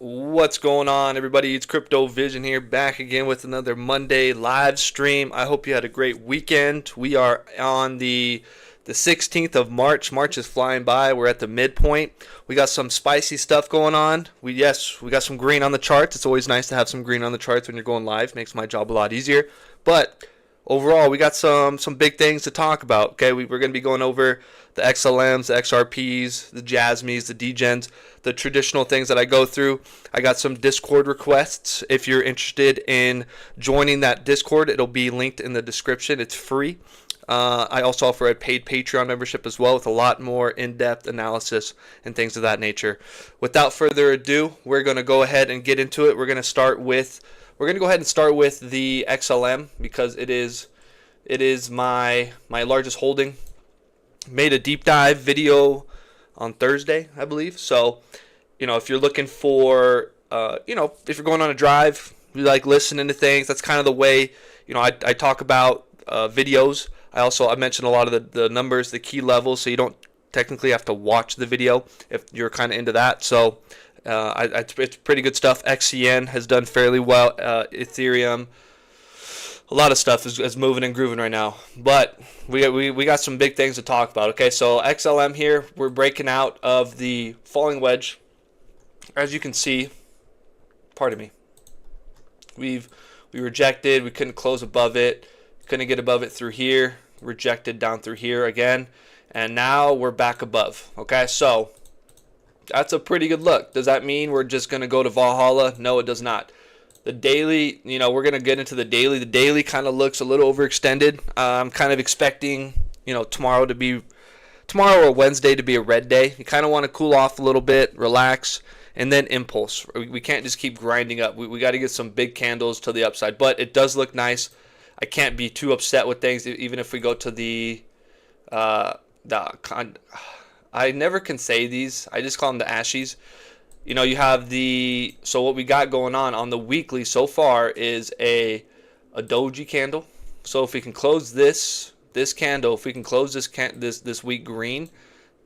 What's going on, everybody? It's Crypto Vision here, back again with another Monday live stream. I hope you had a great weekend. We are on the 16th of March. March is flying by. We're at the midpoint. We got some spicy stuff going on. We got some green on the charts. It's always nice to have some green on the charts when you're going live. Makes my job a lot easier. But overall, we got some big things to talk about. Okay, we're going to be going over the XLMs, the XRPs, the Jasmies, the Degens, the traditional things that I go through. I got some Discord requests. If you're interested in joining that Discord, it'll be linked in the description. It's free. I also offer a paid Patreon membership as well with a lot more in-depth analysis and things of that nature. Without further ado, we're going to go ahead and get into it. We're going to go ahead and start with the XLM because it is my largest holding. Made a deep dive video on Thursday, I believe. So, if you're looking for, if you're going on a drive, you like listening to things. That's kind of the way, I talk about videos. I mentioned a lot of the numbers, the key levels, so you don't technically have to watch the video if you're kind of into that. So, it's pretty good stuff. XCN has done fairly well. Ethereum. A lot of stuff is moving and grooving right now, but we got some big things to talk about. Okay, so XLM here, we're breaking out of the falling wedge. As you can see, pardon me, we rejected. We couldn't close above it. Couldn't get above it through here. Rejected down through here again, and now we're back above. Okay, so that's a pretty good look. Does that mean we're just gonna go to Valhalla? No, it does not. The daily, we're going to get into the daily. The daily kind of looks a little overextended. I'm kind of expecting, tomorrow or Wednesday to be a red day. You kind of want to cool off a little bit, relax, and then impulse. We can't just keep grinding up. We got to get some big candles to the upside. But it does look nice. I can't be too upset with things, even if we go to I never can say these. I just call them the Ashies. You have so what we got going on the weekly so far is a doji candle. So if we can close this candle, if we can close this week green,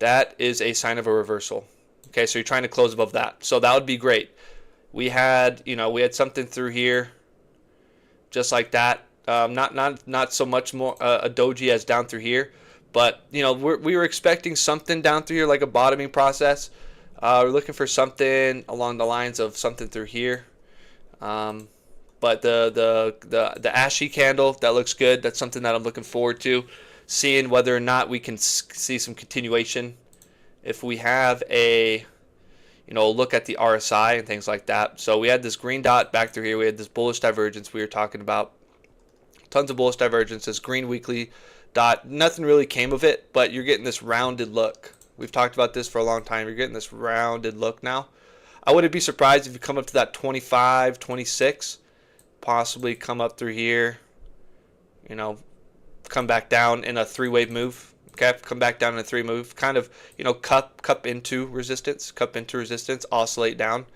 that is a sign of a reversal. Okay, so you're trying to close above that. So that would be great. We had something through here, just like that. Not so much more a doji as down through here, but we were expecting something down through here like a bottoming process. We're looking for something along the lines of something through here. But the ashy candle, that looks good. That's something that I'm looking forward to, seeing whether or not we can see some continuation. If we have a look at the RSI and things like that. So we had this green dot back through here. We had this bullish divergence we were talking about. Tons of bullish divergences. Green weekly dot. Nothing really came of it, but you're getting this rounded look. We've talked about this for a long time. You're getting this rounded look now. I wouldn't be surprised if you come up to that 25, 26, possibly come up through here, come back down in a three-wave move. Okay, come back down in a three move. Kind of, cup into resistance, oscillate down,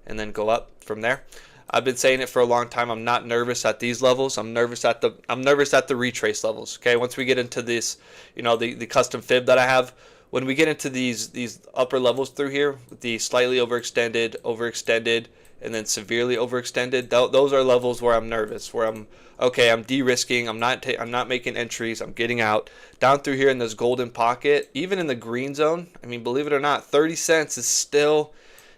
and then go up from there. I've been saying it for a long time. I'm not nervous at these levels. I'm nervous at the retrace levels. Okay, once we get into this, the custom fib that I have. When we get into these upper levels through here, the slightly overextended, and then severely overextended, those are levels where I'm nervous, where I'm de-risking, I'm not making entries, I'm getting out. Down through here in this golden pocket, even in the green zone, believe it or not, 30 cents is still,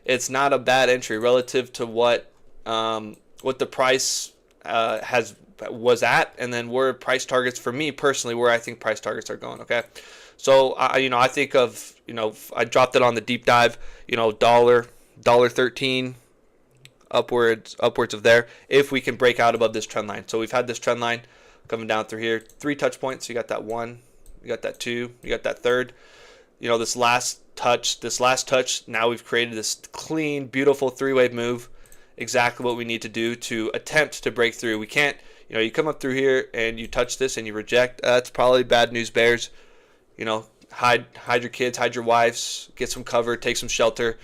it's not a bad entry relative to what the price was at, and then where price targets for me personally, where I think price targets are going. Okay. So I think of I dropped it on the deep dive, $1.13 upwards of there if we can break out above this trend line. So we've had this trend line coming down through here, 3 touch points. You got that 1, you got that 2, you got that third. This last touch. Now we've created this clean, beautiful 3-wave move. Exactly what we need to do to attempt to break through. We can't. You come up through here and you touch this and you reject. That's probably bad news bears. Hide your kids, hide your wives, get some cover, take some shelter.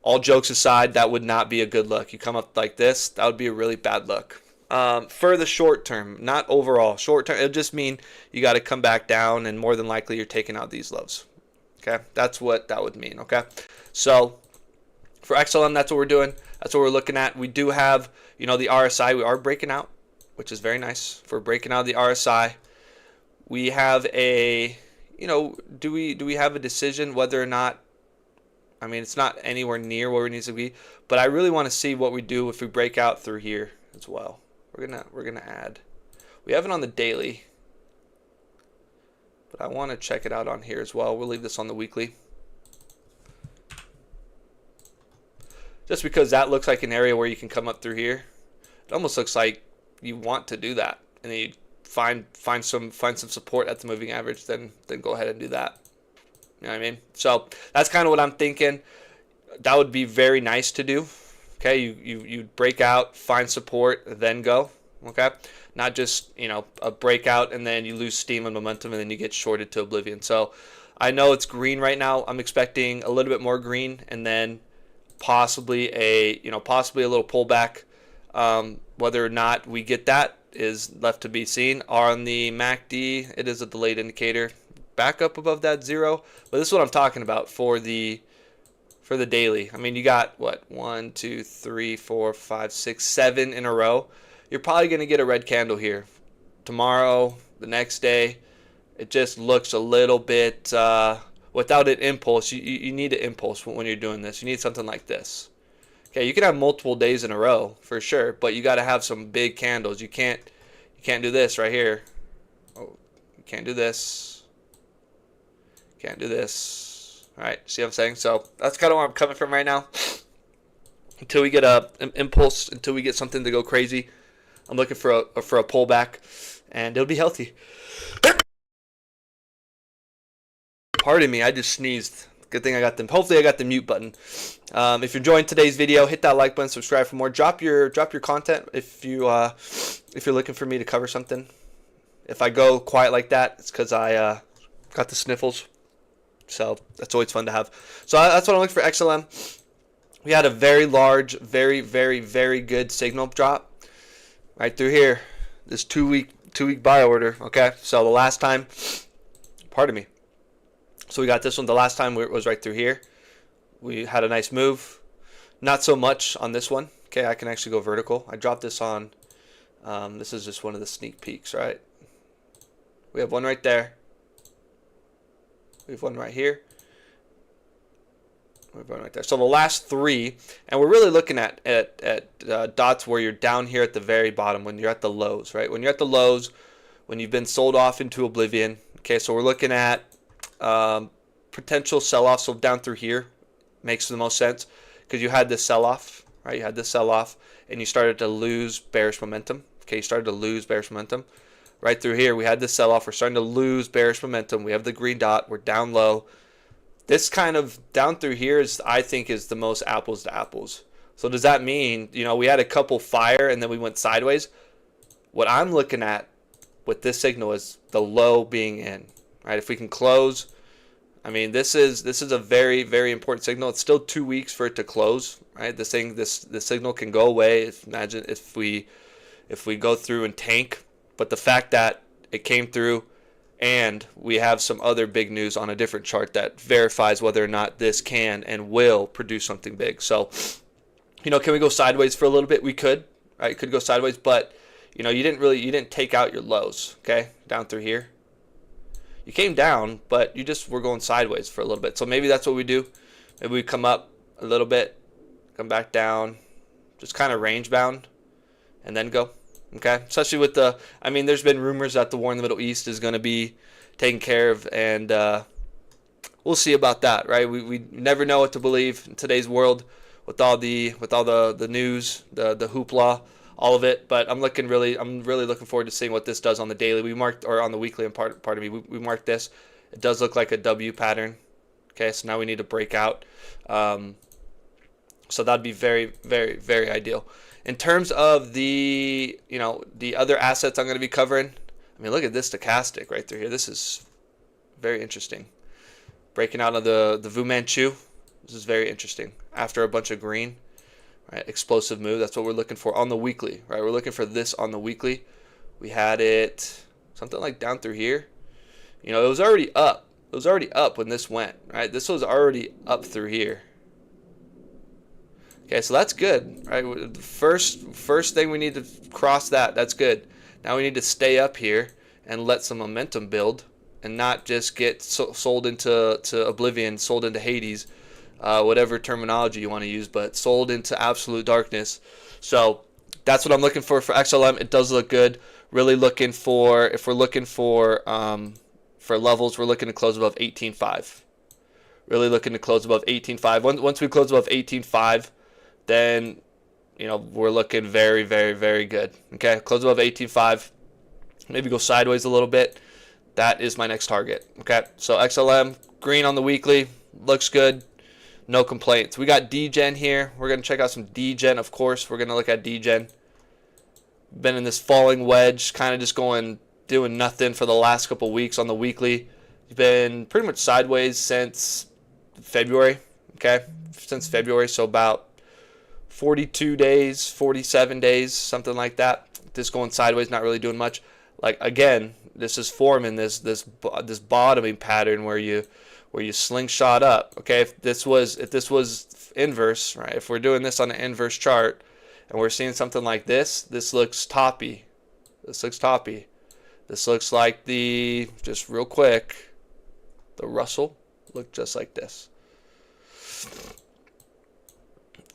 All jokes aside, that would not be a good look. You come up like this, that would be a really bad look. For the short term, not overall. Short term, it'll just mean you got to come back down, and more than likely you're taking out these lows. Okay, that's what that would mean. Okay, so For XLM, that's what we're doing. That's what we're looking at. We do have, you know, the RSI. We are breaking out, which is very nice. For breaking out the RSI, we have a, you know, do we have a decision whether or not, I mean, it's not anywhere near where it needs to be, but I really want to see what we do if we break out through here as well. We're gonna add. We have it on the daily, but I want to check it out on here as well. We'll leave this on the weekly, just because that looks like an area where you can come up through here. It almost looks like you want to do that, and then you find some support at the moving average. Then go ahead and do that. You know what I mean? So that's kind of what I'm thinking. That would be very nice to do. Okay, you break out, find support, then go. Okay, not just, you know, a breakout and then you lose steam and momentum and then you get shorted to oblivion. So I know it's green right now. I'm expecting a little bit more green and then possibly a little pullback. Whether or not we get that is left to be seen. On the MACD, it is a delayed indicator. Back up above that 0, but this is what I'm talking about for the daily. I mean, you got what, 1 2 3 4 5 6 7 in a row. You're probably going to get a red candle here tomorrow, the next day. It just looks a little bit without an impulse. You need an impulse when you're doing this. You need something like this. Okay, you can have multiple days in a row for sure, but you got to have some big candles. You can't do this right here. Oh, you can't do this. Can't do this. All right, see what I'm saying? So that's kind of where I'm coming from right now. Until we get an impulse, until we get something to go crazy, I'm looking for a pullback, and it'll be healthy. Pardon me, I just sneezed. Good thing I got them. Hopefully, I got the mute button. If you're enjoying today's video, hit that like button, subscribe for more. Drop your content if you're looking for me to cover something. If I go quiet like that, it's because I got the sniffles. So that's always fun to have. So that's what I'm looking for XLM. We had a very large, very, very, very good signal drop right through here. This two week buy order. Okay, so the last time, pardon me. So we got this one. The last time it was right through here. We had a nice move. Not so much on this one. Okay, I can actually go vertical. I dropped this on. This is just one of the sneak peeks, right? We have one right there. We have one right here. We have one right there. So the last three, and we're really looking at dots where you're down here at the very bottom when you're at the lows, right? When you're at the lows, when you've been sold off into oblivion. Okay, so we're looking at potential sell-off. So down through here makes the most sense because you had this sell-off, right? You had this sell-off, and you started to lose bearish momentum. Okay, you started to lose bearish momentum. Right through here, we had this sell-off. We're starting to lose bearish momentum. We have the green dot. We're down low. This kind of down through here is, I think, is the most apples to apples. So does that mean, you know, we had a couple fire and then we went sideways? What I'm looking at with this signal is the low being in, right? If we can close, I mean, this is a very, very important signal. It's still 2 weeks for it to close, right? This signal can go away. Imagine if we go through and tank. But the fact that it came through and we have some other big news on a different chart that verifies whether or not this can and will produce something big. So, you know, can we go sideways for a little bit? We could, right? Could go sideways, but, you know, you didn't take out your lows, okay? Down through here. You came down, but you just were going sideways for a little bit. So maybe that's what we do. Maybe we come up a little bit, come back down, just kind of range bound, and then go. Okay, especially with I mean, there's been rumors that the war in the Middle East is going to be taken care of, and we'll see about that, right? We never know what to believe in today's world with all the news, the hoopla, all of it. But I'm really looking forward to seeing what this does on the daily. We marked, or on the weekly, and pardon me, we marked this. It does look like a W pattern. Okay, so now we need to break out. So that'd be very, very, very ideal. In terms of the other assets I'm going to be covering, I mean, look at this stochastic right through here. This is very interesting. Breaking out of the Fu Manchu. This is very interesting. After a bunch of green, right? Explosive move. That's what we're looking for on the weekly, right? We're looking for this on the weekly. We had it something like down through here. You know, it was already up. It was already up when this went, right? This was already up through here. Okay, so that's good, right? The first thing we need to cross that. That's good. Now we need to stay up here and let some momentum build, and not just get sold into oblivion, sold into Hades, whatever terminology you want to use, but sold into absolute darkness. So that's what I'm looking for XLM. It does look good. Really looking for, if we're looking for levels, we're looking to close above 18.5. Really looking to close above 18.5. Once we close above 18.5, then we're looking very, very, very good. Okay, close above 18.5. Maybe go sideways a little bit. That is my next target. Okay, so XLM green on the weekly looks good. No complaints. We got DGen here. We're going to check out some DGen, of course. We're going to look at DGen. Been in this falling wedge, kind of just doing nothing for the last couple weeks on the weekly. Been pretty much sideways since February. Okay, since February, so about 42 days, 47 days, something like that. Just going sideways, not really doing much. Like, again, this is forming this bottoming pattern where you slingshot up. Okay, if this was inverse, right? If we're doing this on an inverse chart and we're seeing something like this, this looks toppy. This looks toppy. This looks like just real quick, the Russell looked just like this.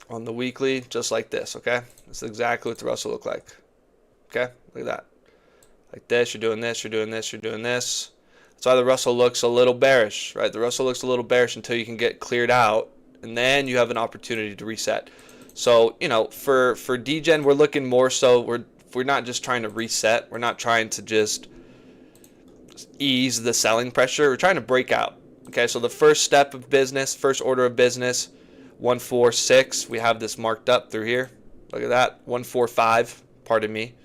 On the weekly, just like this, okay? This is exactly what the Russell looked like. Okay, look at that. Like this, you're doing this, you're doing this, you're doing this. That's why the Russell looks a little bearish, right? The Russell looks a little bearish until you can get cleared out, and then you have an opportunity to reset. So, for DGen, we're looking more so, we're not just trying to reset. We're not trying to just ease the selling pressure. We're trying to break out. Okay, so the first step of business, first order of business, 146. We have this marked up through here. Look at that, 145. Pardon me.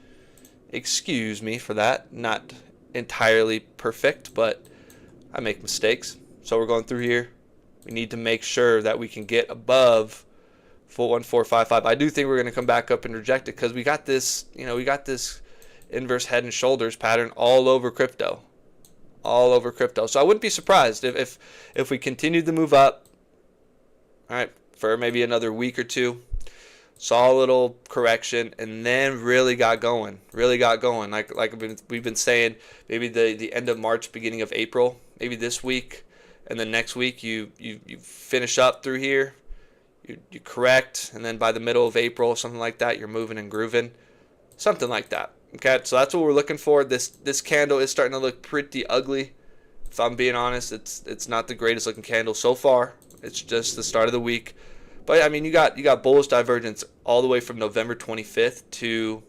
Excuse me for that. Not entirely perfect, but I make mistakes. So we're going through here. We need to make sure that we can get above 1455. I do think we're going to come back up and reject it because we got this, we got this inverse head and shoulders pattern all over crypto. All over crypto. So I wouldn't be surprised if we continued to move up, all right, for maybe another week or two, saw a little correction, and then really got going. Like we've been saying, maybe the end of March, beginning of April, maybe this week, and then next week you finish up through here, you correct, and then by the middle of April, something like that, you're moving and grooving, something like that. Okay, so that's what we're looking for. This candle is starting to look pretty ugly. If I'm being honest, it's not the greatest looking candle so far. It's just the start of the week. But I mean, you got bullish divergence all the way from November 25th to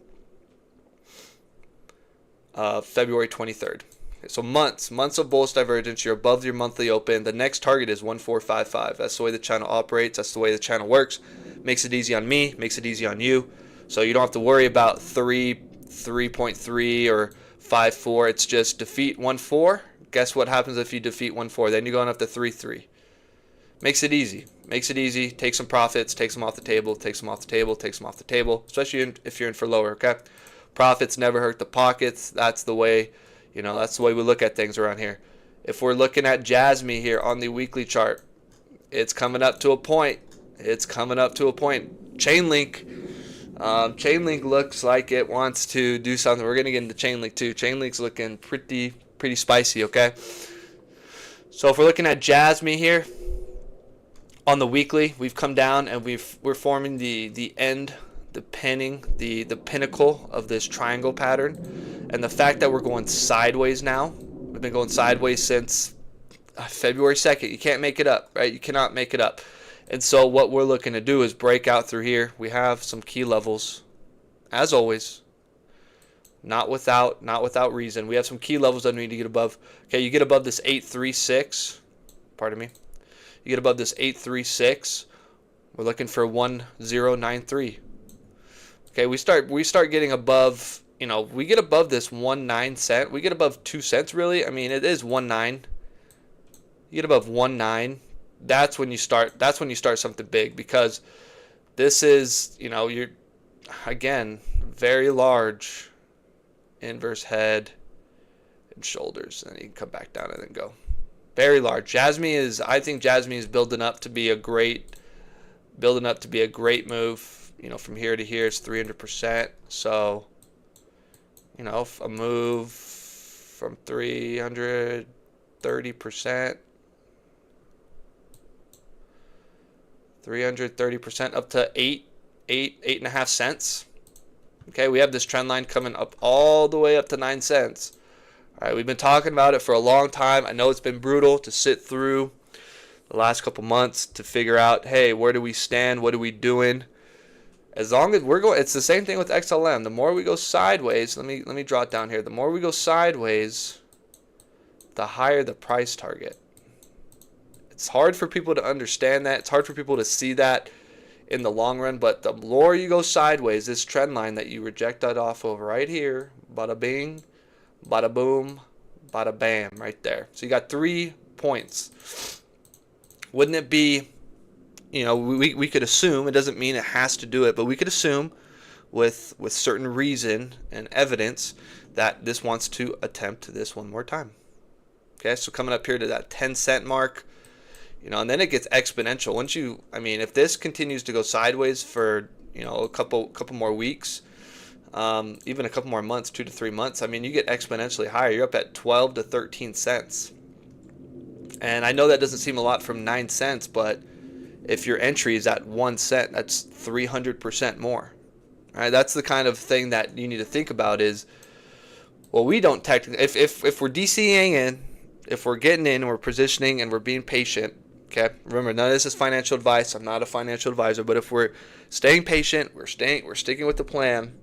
February 23rd. Okay, so months of bullish divergence. You're above your monthly open. The next target is 1455. That's the way the channel operates. That's the way the channel works. Makes it easy on me. Makes it easy on you. So you don't have to worry about 3.3 or 5.4. It's just defeat 1.4. Guess what happens if you defeat 1.4? Then you're going up to 3.3. Makes it easy. Makes it easy. Take some profits. Take some off the table. Take some off the table. Take some off the table. Especially if you're in for lower. Okay. Profits never hurt the pockets. That's the way. That's the way we look at things around here. If we're looking at Jasmy here on the weekly chart, it's coming up to a point. It's coming up to a point. Chainlink looks like it wants to do something. We're gonna get into Chainlink too. Chainlink's looking pretty spicy. Okay. So if we're looking at Jasmy here on the weekly, we've come down and we're forming the end, the pinnacle of this triangle pattern. And the fact that we're going sideways now, we've been going sideways since February 2nd. You can't make it up, right? You cannot make it up. And so what we're looking to do is break out through here. We have some key levels, as always, not without reason. We have some key levels that we need to get above. Okay, you get above this 836. Pardon me. You get above this 836. We're looking for 1093. Okay, we start getting above. We get above this 1.9 cent. We get above 2 cents, really. I mean, it is 1.9. You get above 1.9. That's when you start something big, because this is, you're, again, very large inverse head and shoulders, and you can come back down and then go. Very large. I think Jasmy is building up to be a great building up to be a great move. From here to here is 300%. So, if a move from 330%, 330% up to 8.5 cents. Okay, we have this trend line coming up all the way up to 9 cents. All right, we've been talking about it for a long time. I know it's been brutal to sit through the last couple months to figure out, hey, where do we stand? What are we doing? As long as we're going, it's the same thing with XLM. The more we go sideways, let me draw it down here. The more we go sideways, the higher the price target. It's hard for people to understand that. It's hard for people to see that in the long run, but the more you go sideways, this trend line that you reject that off of right here, bada bing, bada boom, bada bam, right there. So you got 3 points. Wouldn't it be, we could assume, it doesn't mean it has to do it, but we could assume with certain reason and evidence that this wants to attempt this one more time. Okay, so coming up here to that 10-cent mark, and then it gets exponential. If this continues to go sideways for, a couple more weeks, even a couple more months, 2 to 3 months, you get exponentially higher. You're up at 12 to 13 cents. And I know that doesn't seem a lot from 9 cents, but if your entry is at 1 cent, that's 300% more. All right, that's the kind of thing that you need to think about is, well, we don't technically, if we're DCing in, if we're getting in, we're positioning, and we're being patient, okay? Remember, none of this is financial advice. I'm not a financial advisor, but if we're staying patient, we're sticking with the plan,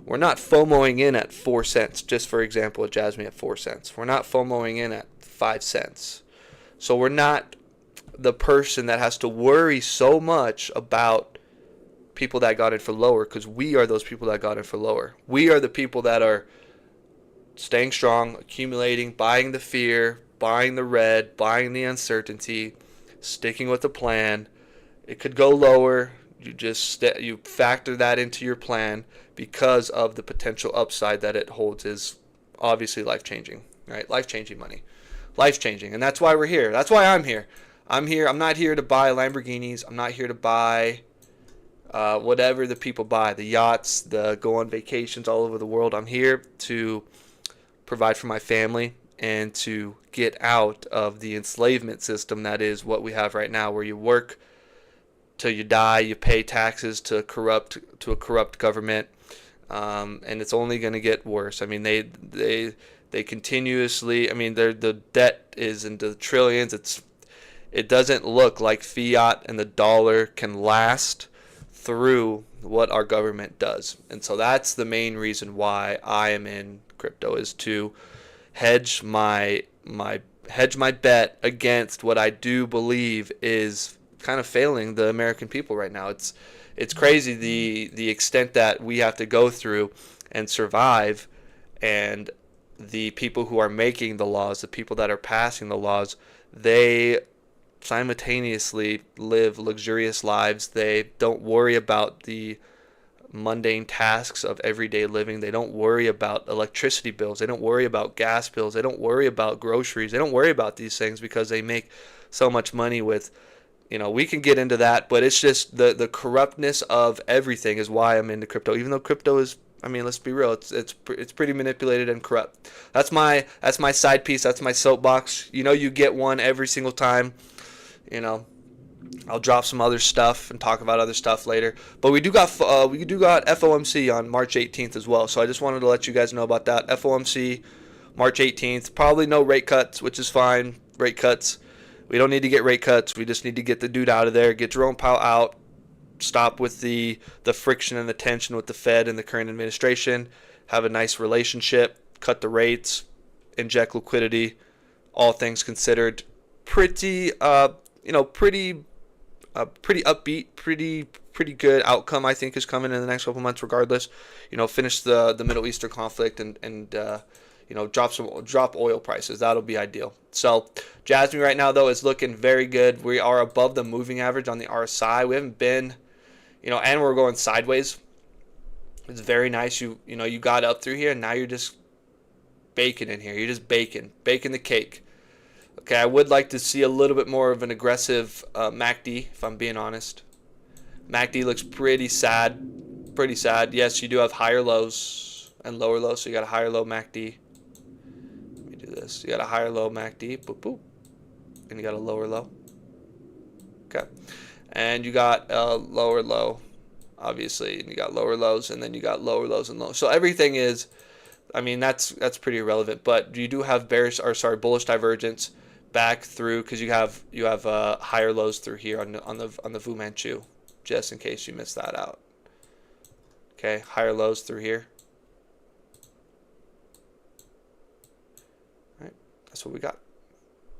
we're not FOMOing in at 4 cents, just for example, with Jasmine at 4 cents. We're not FOMOing in at 5 cents. So we're not the person that has to worry so much about people that got in for lower, because we are those people that got in for lower. We are the people that are staying strong, accumulating, buying the fear, buying the red, buying the uncertainty, sticking with the plan. It could go lower. You factor that into your plan because of the potential upside that it holds is obviously life-changing, right? Life-changing money. Life-changing. And that's why we're here. That's why I'm here. I'm not here to buy Lamborghinis. I'm not here to buy whatever the people buy, the yachts, the go on vacations all over the world. I'm here to provide for my family and to get out of the enslavement system that is what we have right now, where you work till you die, you pay taxes to a corrupt government, and it's only going to get worse. They continuously, the debt is into the trillions. It doesn't look like fiat and the dollar can last through what our government does. And so that's the main reason why I am in crypto, is to hedge my bet against what I do believe is kind of failing the American people right now. It's crazy the extent that we have to go through and survive, and the people who are making the laws, the people that are passing the laws, they simultaneously live luxurious lives. They don't worry about the mundane tasks of everyday living. They don't worry about electricity bills. They don't worry about gas bills. They don't worry about groceries. They don't worry about these things because they make so much money with, we can get into that, but it's just the corruptness of everything is why I'm into crypto. Even though crypto is, let's be real, it's pretty manipulated and corrupt. That's my side piece. That's my soapbox. You get one every single time. I'll drop some other stuff and talk about other stuff later. But we do got FOMC on March 18th as well. So I just wanted to let you guys know about that. FOMC, March 18th. Probably no rate cuts, which is fine. Rate cuts. We don't need to get rate cuts. We just need to get the dude out of there. Get Jerome Powell out. Stop with the friction and the tension with the Fed and the current administration. Have a nice relationship. Cut the rates. Inject liquidity. All things considered, pretty upbeat, pretty good outcome I think is coming in the next couple months. Regardless, finish the Middle Eastern conflict and drop oil prices. That'll be ideal. So Jasmine right now though is looking very good. We are above the moving average on the RSI. We haven't been, and we're going sideways. It's very nice. You got up through here and now you're just baking in here. You're just baking the cake. Okay, I would like to see a little bit more of an aggressive MACD, if I'm being honest. MACD looks pretty sad. Pretty sad. Yes, you do have higher lows and lower lows. So you got a higher low MACD. Let me do this. You got a higher low MACD. Boop, boop. And you got a lower low. Okay. And you got a lower low, obviously. And you got lower lows. And then you got lower lows and lows. So everything is, I mean, that's pretty irrelevant. But you do have bullish divergence back through, because you have higher lows through here on the Fu Manchu, just in case you missed that out. Okay, higher lows through here. All right, that's what we got.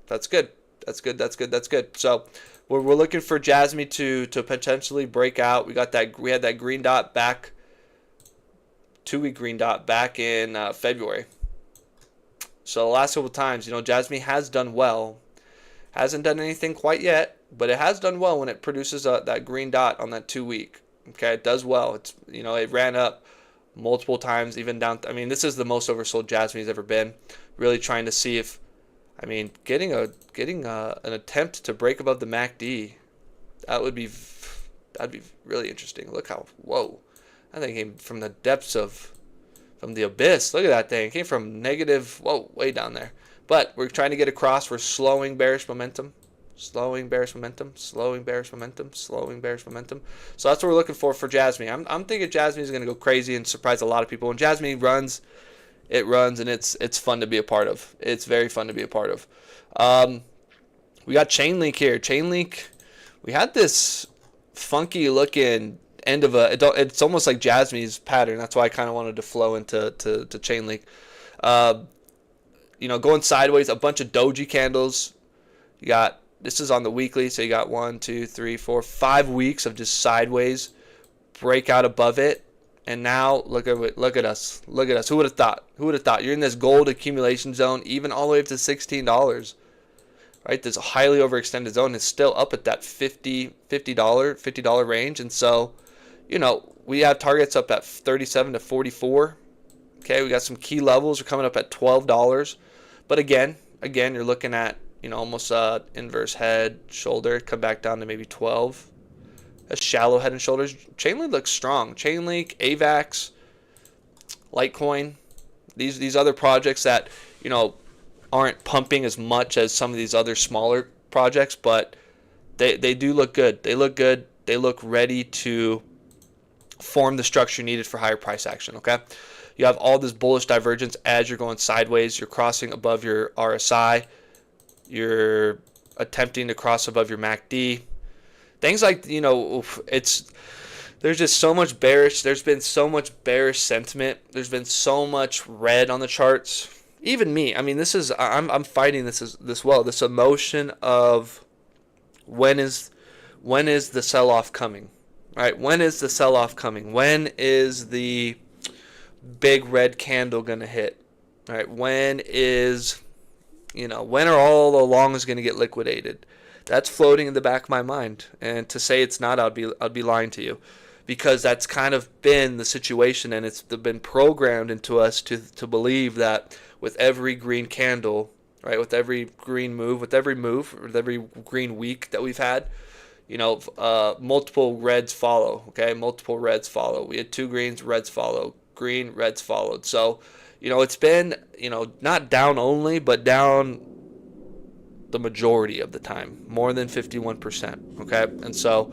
That's good. That's good. That's good. That's good. So we're looking for Jasmy to potentially break out. We had that green dot back, 2-week green dot back in February. So the last couple of times, Jasmy has done well. Hasn't done anything quite yet, but it has done well when it produces that green dot on that 2-week. Okay, it does well. It's it ran up multiple times, even down. I mean, this is the most oversold Jasmy's ever been. Really trying to see if, getting an attempt to break above the MACD, that'd be really interesting. Look how, whoa, that thing came from the depths from the abyss. Look at that thing. It came from negative, whoa, way down there. But we're trying to get across. We're slowing bearish momentum. Slowing bearish momentum. Slowing bearish momentum. Slowing bearish momentum. So that's what we're looking for Jasmy. I'm thinking Jasmy is going to go crazy and surprise a lot of people. When Jasmy runs, it runs, and it's fun to be a part of. It's very fun to be a part of. We got Chainlink here. Chainlink, we had this funky looking end of it's almost like Jasmy's pattern. That's why I kind of wanted to flow into Chainlink. Going sideways, a bunch of doji candles. You got, this is on the weekly, so you got 1, 2, 3, 4, 5 weeks of just sideways breakout above it. And now look at us. Look at us. Who would have thought? Who would have thought? You're in this gold accumulation zone, even all the way up to $16. Right? This highly overextended zone is still up at that $50 range. And so, we have targets up at 37 to 44. Okay, we got some key levels. We're coming up at $12. But again, you're looking at, almost inverse head, shoulder, come back down to maybe 12. A shallow head and shoulders. Chainlink looks strong. Chainlink, AVAX, Litecoin, these other projects that, aren't pumping as much as some of these other smaller projects, but they do look good. They look good. They look ready to form the structure needed for higher price action, okay? You have all this bullish divergence as you're going sideways. You're crossing above your RSI. You're attempting to cross above your MACD. Things like, there's just so much bearish. There's been so much bearish sentiment. There's been so much red on the charts. Even me. I'm fighting this well. This emotion of when is the sell-off coming? Right? When is the sell-off coming? When is the big red candle going to hit? Right? When are all the longs going to get liquidated? That's floating in the back of my mind. And to say it's not, I'd be lying to you, because that's kind of been the situation, and it's been programmed into us to believe that with every green candle, right, with every green move, with every green week that we've had, multiple reds follow. Okay, multiple reds follow. We had 2 greens, reds follow. Green, reds followed. So, it's been, not down only, but down the majority of the time, more than 51%. Okay, and so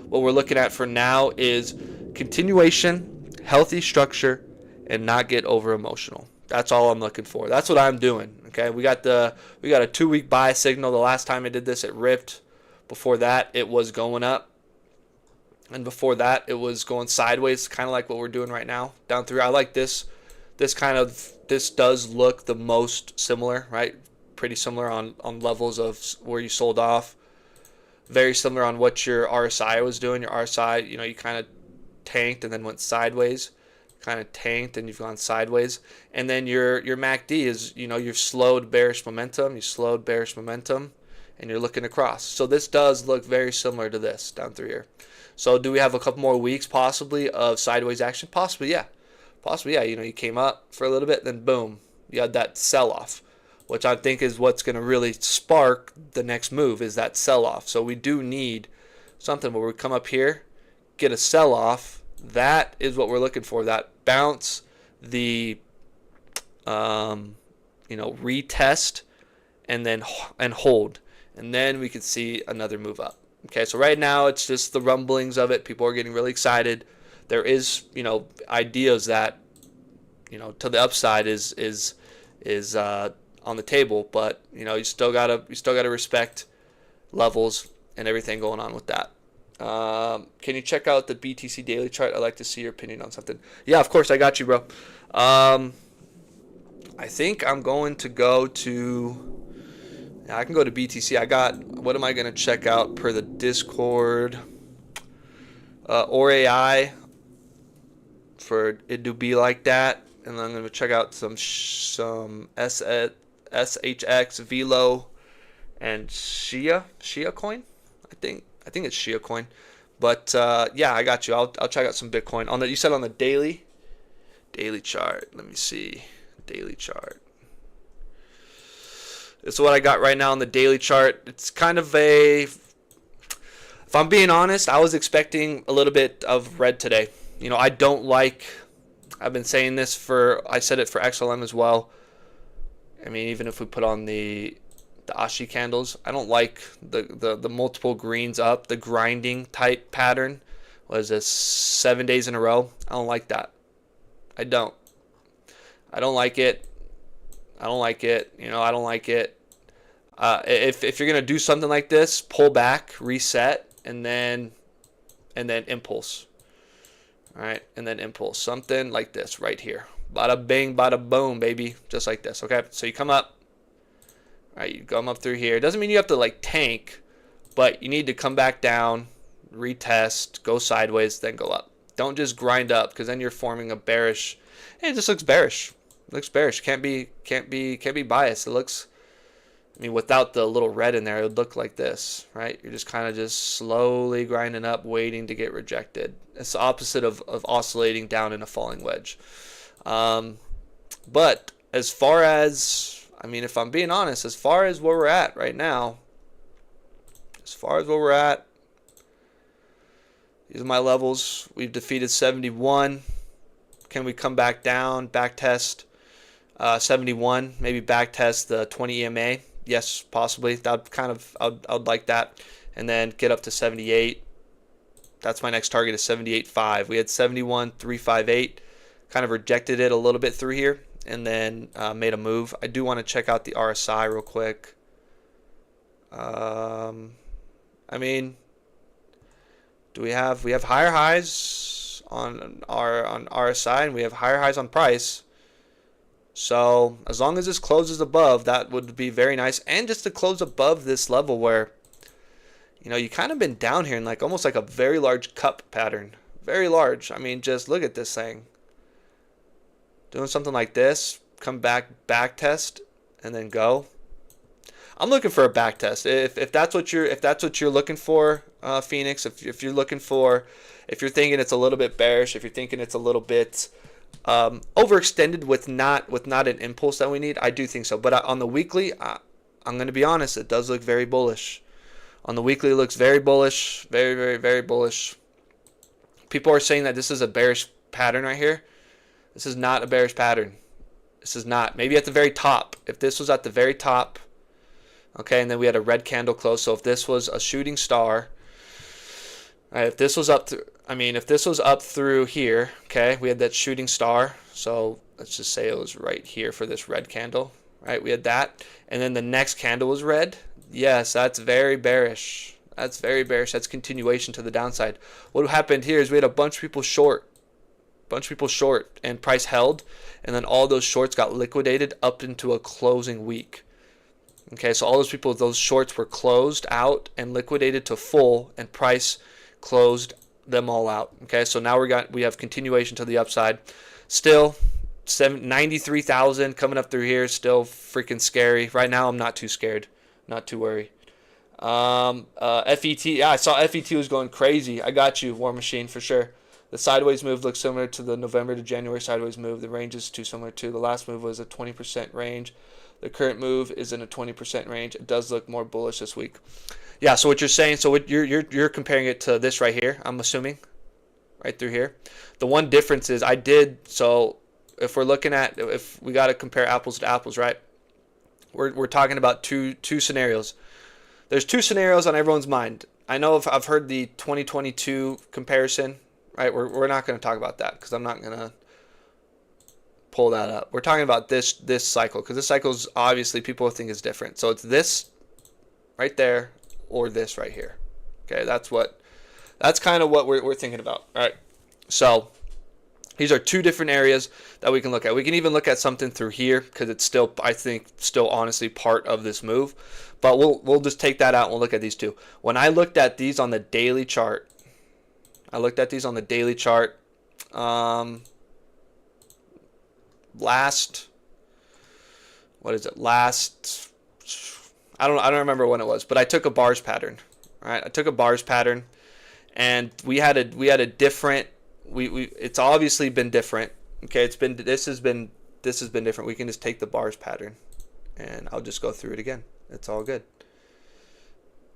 what we're looking at for now is continuation, healthy structure, and not get over emotional. That's all I'm looking for. That's what I'm doing. Okay, we got a 2-week buy signal. The last time I did this, it ripped. Before that, it was going up. And before that, it was going sideways, kind of like what we're doing right now, down through. I like this. This does look the most similar, right? Pretty similar on levels of where you sold off. Very similar on what your RSI was doing. Your RSI, you kind of tanked and then went sideways. Kind of tanked and you've gone sideways. And then your MACD is, you've slowed bearish momentum. You slowed bearish momentum. And you're looking across. So this does look very similar to this down through here. So do we have a couple more weeks possibly of sideways action? Possibly, yeah. Possibly, yeah. You came up for a little bit, then boom, you had that sell-off, which I think is what's going to really spark the next move, is that sell-off. So we do need something where we come up here, get a sell-off, that is what we're looking for. That bounce, the retest, and then hold, and then we could see another move up. Okay, so right now it's just the rumblings of it. People are getting really excited. There is, ideas that, to the upside is on the table, but you still gotta respect levels and everything going on with that. Can you check out the BTC daily chart? I'd like to see your opinion on something. Yeah, of course, I got you, bro. I think I'm going to go to. Yeah, I can go to BTC. What am I going to check out per the Discord? ORAI for it to be like that. And then I'm going to check out some SHX, Velo, and Shia coin. I think it's Shia coin. But yeah, I got you. I'll check out some Bitcoin. You said on the daily chart. Let me see. Daily chart. This is what I got right now on the daily chart. It's kind of if I'm being honest, I was expecting a little bit of red today. I've been saying this I said it for XLM as well. I mean, even if we put on the Ashi candles, I don't like the multiple greens up, the grinding type pattern. Was this 7 days in a row? I don't like that. I don't like it. I don't like it. I don't like it. If you're gonna do something like this, pull back, reset, and then impulse. All right, and then impulse. Something like this right here. Bada bing, bada boom, baby. Just like this. Okay, so you come up. All right, you come up through here. It doesn't mean you have to tank, but you need to come back down, retest, go sideways, then go up. Don't just grind up, because then you're forming a bearish. Hey, it just looks bearish. It looks bearish. Can't be biased. It looks. I mean, without the little red in there, it would look like this, right? You're just kind of slowly grinding up, waiting to get rejected. It's the opposite of oscillating down in a falling wedge. But as far as, if I'm being honest, as far as where we're at right now, these are my levels. We've defeated 71. Can we come back down, back test 71, maybe back test the 20 EMA? Yes, possibly. I'd like that. And then get up to 78. That's my next target is 78.5. We had 71.358. Kind of rejected it a little bit through here and then made a move. I do want to check out the RSI real quick. Do we have higher highs on RSI and we have higher highs on price. So as long as this closes above, that would be very nice. And just to close above this level where, you kind of been down here in almost like a very large cup pattern. Very large. Just look at this thing. Doing something like this, come back test, and then go. I'm looking for a back test. If that's what you're looking for, Phoenix. If you're thinking it's a little bit bearish, if you're thinking it's a little bit overextended with not an impulse that we need, I do think so. But on the weekly, I'm going to be honest, it does look very bullish. On the weekly, it looks very bullish, very, very, very bullish. People are saying that this is a bearish pattern right here. This is not a bearish pattern. This is not. Maybe at the very top. If this was at the very top, okay, and then we had a red candle close. So if this was a shooting star, right, if this was up through here, okay, we had that shooting star. So let's just say it was right here for this red candle, right? We had that, and then the next candle was red. Yes, that's very bearish. That's very bearish. That's continuation to the downside. What happened here is we had a bunch of people short, and price held, and then all those shorts got liquidated up into a closing week. Okay, so all those people, those shorts were closed out and liquidated to full, and price closed them all out. Okay, so now we have continuation to the upside. Still 93,000 coming up through here. Still freaking scary. Right now, I'm not too scared, not too worried. FET, yeah, I saw FET was going crazy. I got you, War Machine, for sure. The sideways move looks similar to the November to January sideways move. The range is too similar to the last move was a 20% range. The current move is in a 20% range. It does look more bullish this week. Yeah, so what you're saying, so what you're comparing it to this right here, I'm assuming. right through here. The one difference is I did, so if we're looking at, if we got to compare apples to apples, right? We're talking about two scenarios. There's two scenarios on everyone's mind. I know if I've heard the 2022 comparison, right? We're not going to talk about that because I'm not going to pull that up. We're talking about this cycle because this cycle is obviously people think is different. So it's this right there or this right here. Okay, that's kind of what we're thinking about. All right, so these are two different areas that we can look at. We can even look at something through here because it's still, I think, still honestly part of this move. But we'll just take that out and we'll look at these two. When I looked at these on the daily chart, last, what is it? Last, I don't remember when it was, but I took a bars pattern. All right, I took a bars pattern, and we had a different. It's obviously been different. Okay, this has been different. We can just take the bars pattern, and I'll just go through it again. It's all good.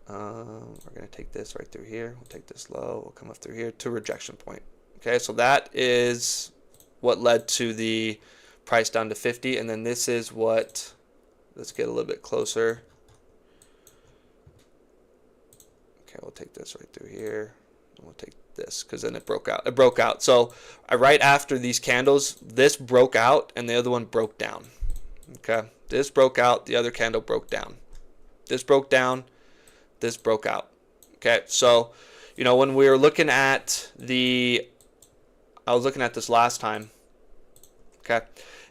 We're gonna take this right through here. We'll take this low. We'll come up through here to rejection point. Okay, so that is what led to the price down to 50, and then this is what. Let's get a little bit closer. Okay, we'll take this right through here. And we'll take this because then it broke out. It broke out. So right after these candles, this broke out and the other one broke down. Okay, this broke out. The other candle broke down. This broke down. This broke out. Okay, so when we were looking at I was looking at this last time. Okay,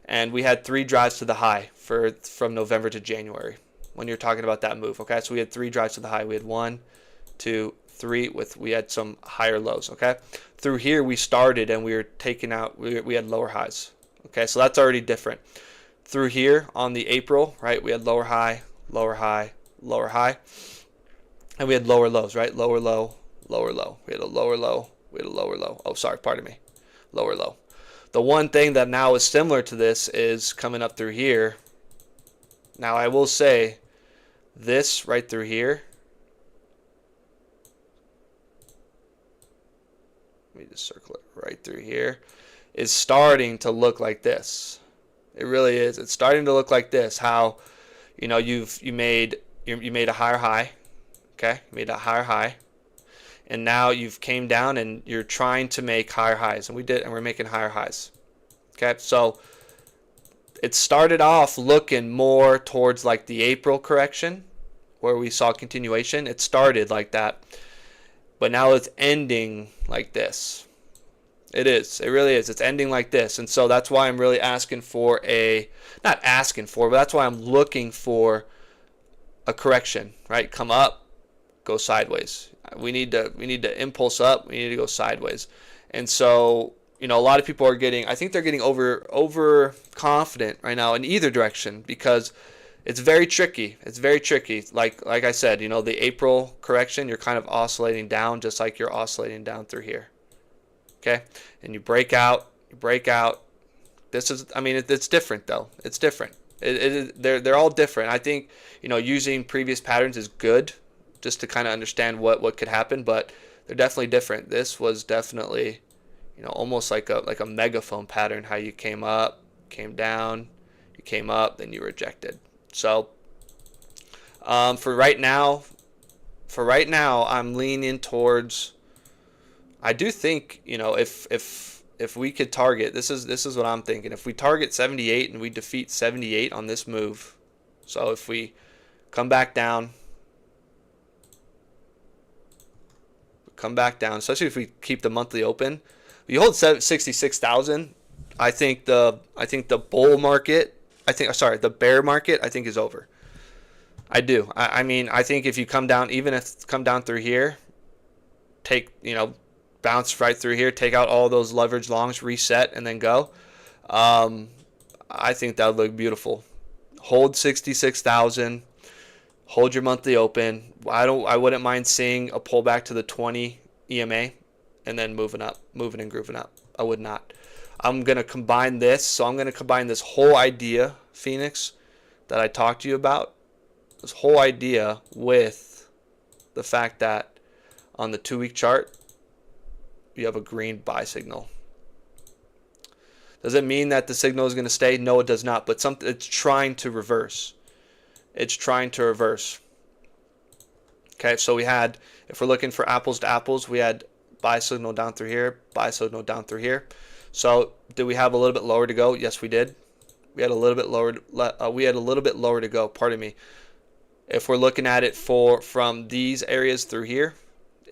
and we had 3 drives to the high from November to January when you're talking about that move. Okay, so we had 3 drives to the high. We had 1, 2, 3 we had some higher lows. Okay, through here we started and we were taking out, we had lower highs. Okay, so that's already different. Through here on the April, right, we had lower high, lower high, lower high, and we had lower lows, right? Lower low, lower low. We had a lower low, we had a lower low. Oh, sorry, pardon me. Lower low. The one thing that now is similar to this is coming up through here. Now I will say this right through here. Let me just circle it right through here. Is starting to look like this. It really is. It's starting to look like this. How you made a higher high. Okay, you made a higher high, and now you've came down and you're trying to make higher highs, and we're making higher highs. Okay, so it started off looking more towards like the April correction where we saw continuation. It started like that, but now it's ending like this. It is. It really is. It's ending like this, and so that's why I'm really asking for not asking for, but that's why I'm looking for a correction. Right, come up, go sideways. We need to impulse up. We need to go sideways, and so a lot of people are I think they're getting over confident right now in either direction because it's very tricky. It's very tricky. Like I said, the April correction, you're kind of oscillating down just like you're oscillating down through here. Okay, and you break out. This is, it's different though. It's different. They're all different. I think using previous patterns is good, just to kind of understand what could happen, but they're definitely different. This was definitely, almost like a megaphone pattern. How you came up, came down, you came up, then you rejected. So for right now, I'm leaning towards. I do think if we could target, this is what I'm thinking. If we target 78 and we defeat 78 on this move, so if we come back down, especially if we keep the monthly open, if you hold 66,000. I think the bull market, the bear market, I think is over. I do. I think if you come down, even if come down through here, bounce right through here, take out all those leverage longs, reset, and then go. I think that would look beautiful. Hold 66,000. Hold your monthly open. I wouldn't mind seeing a pullback to the 20 EMA, and then moving and grooving up. I would not. I'm gonna combine this. So I'm gonna combine this whole idea, Phoenix, that I talked to you about. This whole idea with the fact that on the 2-week chart, you have a green buy signal. Does it mean that the signal is going to stay? No, it does not. But it's trying to reverse. It's trying to reverse. Okay, so we had, if we're looking for apples to apples, we had buy signal down through here, buy signal down through here. So did we have a little bit lower to go? Yes, we did. We had a little bit lower. We had a little bit lower to go. Pardon me. If we're looking at it from these areas through here,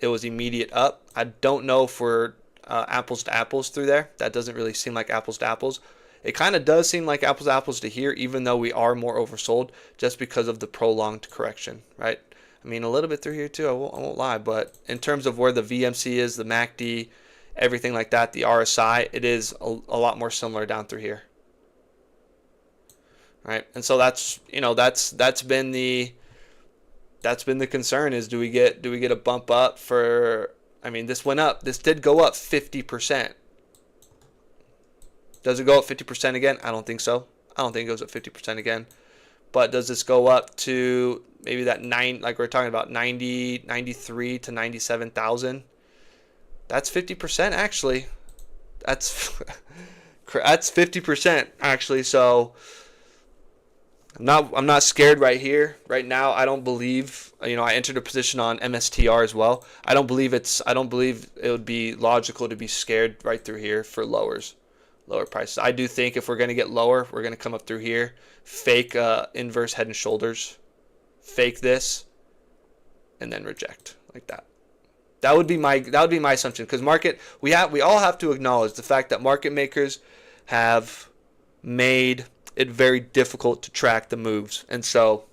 it was immediate up. I don't know if we're apples to apples through there. That doesn't really seem like apples to apples. It kind of does seem like apples to apples to here, even though we are more oversold just because of the prolonged correction, right? I mean, a little bit through here too, I won't lie, but in terms of where the VMC is, the MACD, everything like that, the RSI, it is a lot more similar down through here, right? And so that's been the concern is do we get a bump up for? I mean, this went up. This did go up 50%. Does it go up 50% again? I don't think so. I don't think it goes up 50% again. But does this go up to maybe that like we're talking about 93 to 97,000? That's 50% actually. That's 50% actually. So I'm not scared right here. Right now, I don't believe, I entered a position on MSTR as well. I don't believe it would be logical to be scared right through here for lower prices. I do think if we're going to get lower, we're going to come up through here, fake inverse head and shoulders, fake this, and then reject like that. That would be my assumption, because we all have to acknowledge the fact that market makers have made it very difficult to track the moves, and so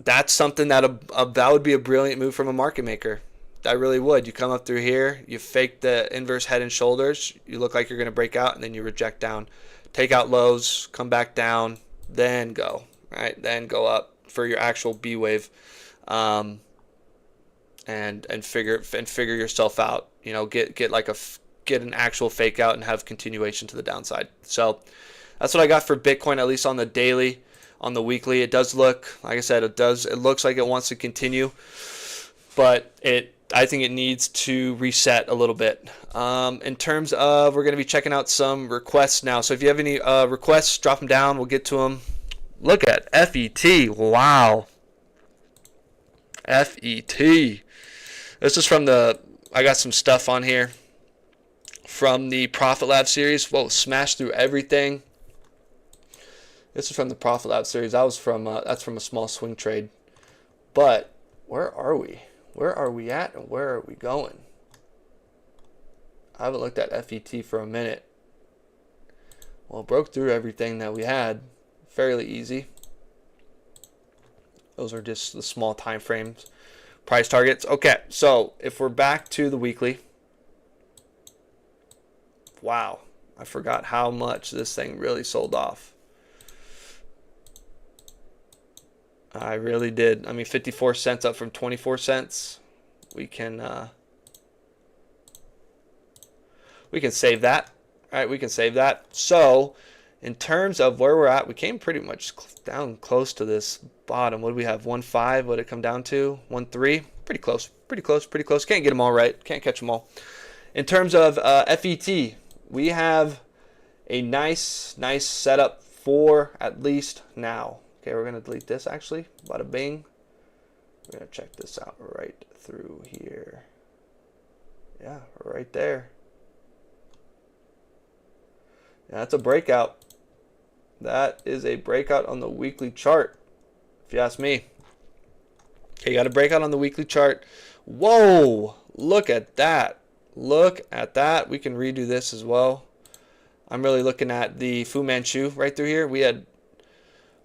that's something that would be a brilliant move from a market maker. I really would. You come up through here, you fake the inverse head and shoulders, you look like you're going to break out, and then you reject down, take out lows, come back down, then go right, then go up for your actual B wave, and figure yourself out. Get an actual fake out and have continuation to the downside. So that's what I got for Bitcoin, at least on the daily. On the weekly, it does look, like I said, it looks like it wants to continue, but I think it needs to reset a little bit. In terms of, we're going to be checking out some requests now. So if you have any requests, drop them down. We'll get to them. Look at FET. Wow. FET. This is from I got some stuff on here from the Profit Lab series. Whoa, smashed through everything. This is from the Profit Lab series. That's from a small swing trade. But where are we? Where are we at, and where are we going? I haven't looked at FET for a minute. Well, it broke through everything that we had fairly easy. Those are just the small time frames. Price targets. Okay, so if we're back to the weekly. Wow, I forgot how much this thing really sold off. I really did. I mean, 54 cents up from 24 cents. We can save that. All right, we can save that. So, in terms of where we're at, we came pretty much down close to this bottom. What do we have? 1.5. What did it come down to? 1.3. Pretty close. Pretty close. Pretty close. Can't get them all right. Can't catch them all. In terms of FET, we have a nice setup for at least now. Okay, we're going to delete this actually. Bada bing. We're going to check this out right through here. Yeah, right there. Yeah, that's a breakout. That is a breakout on the weekly chart, if you ask me. Okay, you got a breakout on the weekly chart. Whoa, look at that. Look at that. We can redo this as well. I'm really looking at the Fu Manchu right through here. We had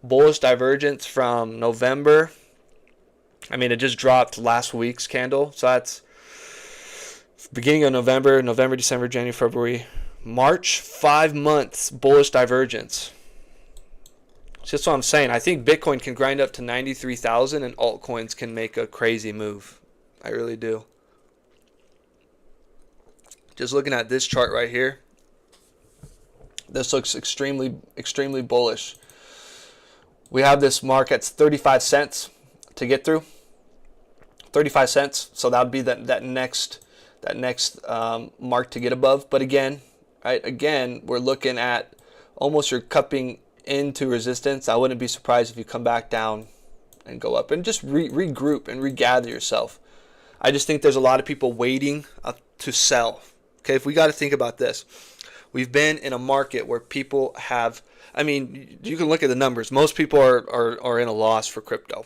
bullish divergence from November. I mean, it just dropped last week's candle. So that's beginning of November, December, January, February, March. 5 months bullish divergence. So that's what I'm saying. I think Bitcoin can grind up to 93,000 and altcoins can make a crazy move. I really do. Just looking at this chart right here, this looks extremely, extremely bullish. We have this mark at 35 cents to get through. 35 cents. So that would be that next mark to get above. But again, right, again, we're looking at almost you're cupping into resistance. I wouldn't be surprised if you come back down and go up and just regroup and regather yourself. I just think there's a lot of people waiting to sell. Okay, if we got to think about this, we've been in a market where people have, I mean, you can look at the numbers. Most people are in a loss for crypto.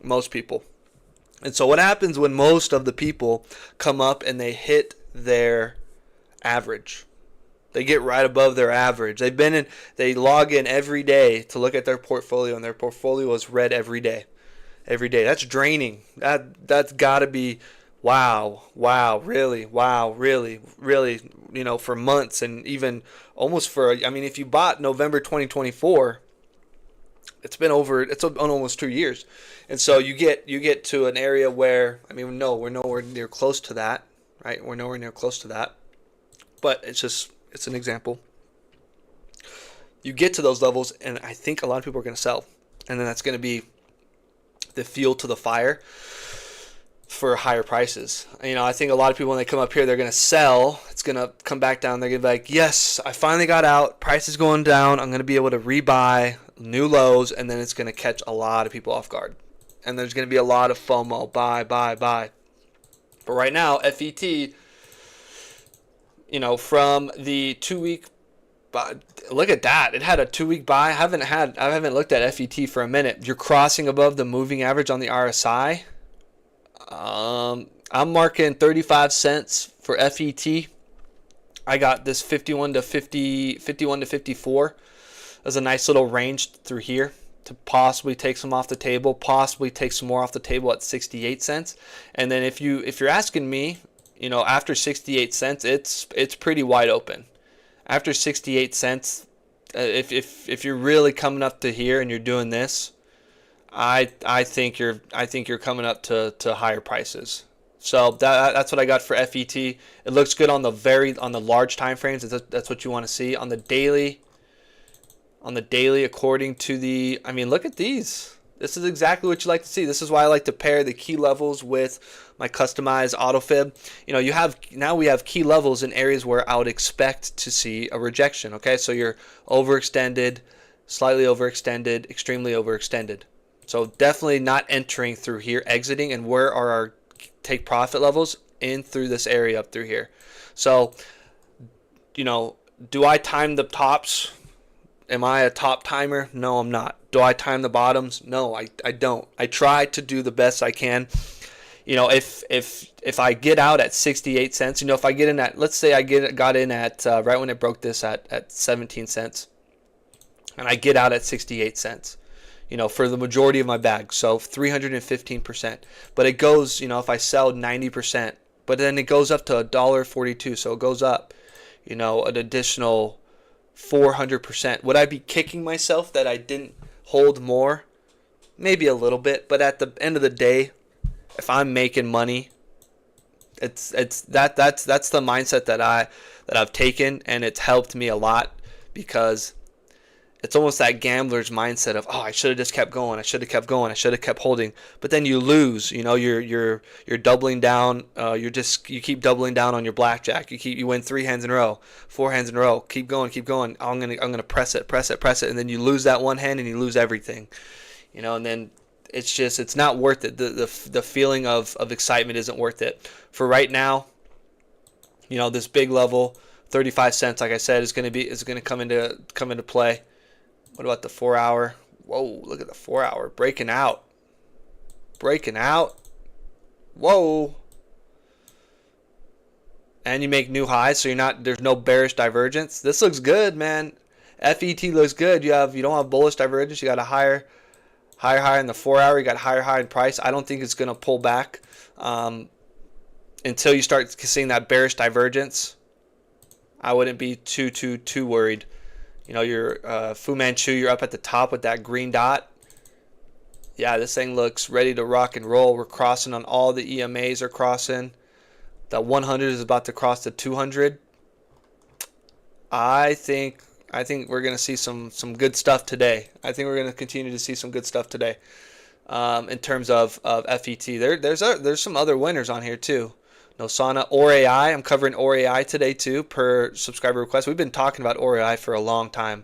Most people. And so what happens when most of the people come up and they hit their average? They get right above their average. They log in every day to look at their portfolio, and their portfolio is red every day. Every day. That's draining. That's got to be wow, really, for months, and even almost if you bought November 2024, it's almost 2 years. And so you get to an area where, we're nowhere near close to that, right? We're nowhere near close to that. But it's an example. You get to those levels, and I think a lot of people are going to sell. And then that's going to be the fuel to the fire for higher prices. I think a lot of people, when they come up here, they're going to sell. It's going to come back down. They're going to be like, yes, I finally got out. Price is going down. I'm going to be able to rebuy new lows, and then it's going to catch a lot of people off guard. And there's going to be a lot of FOMO, buy. But right now, FET, from the 2 week, look at that. It had a 2 week buy. I haven't looked at FET for a minute. You're crossing above the moving average on the RSI. I'm marking 35 cents for FET. I got this 51 to 54. There's a nice little range through here to possibly take some off the table, possibly take some more off the table at 68 cents. And then if you're asking me, after 68 cents, it's pretty wide open. After 68 cents, if you're really coming up to here and you're doing this, I think you're coming up to higher prices. So that's what I got for FET. It looks good on the large time frames. That's what you want to see on the daily. On the daily, according to look at these. This is exactly what you like to see. This is why I like to pair the key levels with my customized autofib. We have key levels in areas where I would expect to see a rejection. Okay, so you're overextended, slightly overextended, extremely overextended. So definitely not entering through here, exiting, and where are our take profit levels? In through this area up through here. So, do I time the tops? Am I a top timer? No, I'm not. Do I time the bottoms? No, I don't. I try to do the best I can. If I get out at 68 cents, if I get in at, let's say I got in at right when it broke this at 17 cents, and I get out at 68 cents. For the majority of my bag, so 315%. But it goes, if I sell 90%, but then it goes up to $1.42, so it goes up, an additional 400%. Would I be kicking myself that I didn't hold more? Maybe a little bit, but at the end of the day, if I'm making money, that's the mindset that I've taken, and it's helped me a lot, because it's almost that gambler's mindset of, I should have just kept going. I should have kept going. I should have kept holding. But then you lose. You're doubling down. You keep doubling down on your blackjack. You win 3 hands in a row, 4 hands in a row. Keep going. I'm gonna press it, and then you lose that one hand and you lose everything. And then it's not worth it. The feeling of excitement isn't worth it. For right now, this big level, 35 cents, like I said, is gonna come into play. What about the 4 hour? Whoa, look at the 4 hour. Breaking out. Whoa. And you make new highs, so there's no bearish divergence. This looks good, man. FET looks good. You don't have bullish divergence. You got a higher high in the 4 hour. You got higher high in price. I don't think it's going to pull back until you start seeing that bearish divergence. I wouldn't be too worried. Your Fu Manchu, you're up at the top with that green dot. Yeah, this thing looks ready to rock and roll. We're crossing on all the EMAs are crossing. The 100 is about to cross the 200. I think we're going to see some good stuff today. I think we're going to continue to see some good stuff today. In terms of FET, there's some other winners on here too. No Sana. ORAI. I'm covering ORAI today too, per subscriber request. We've been talking about ORAI for a long time.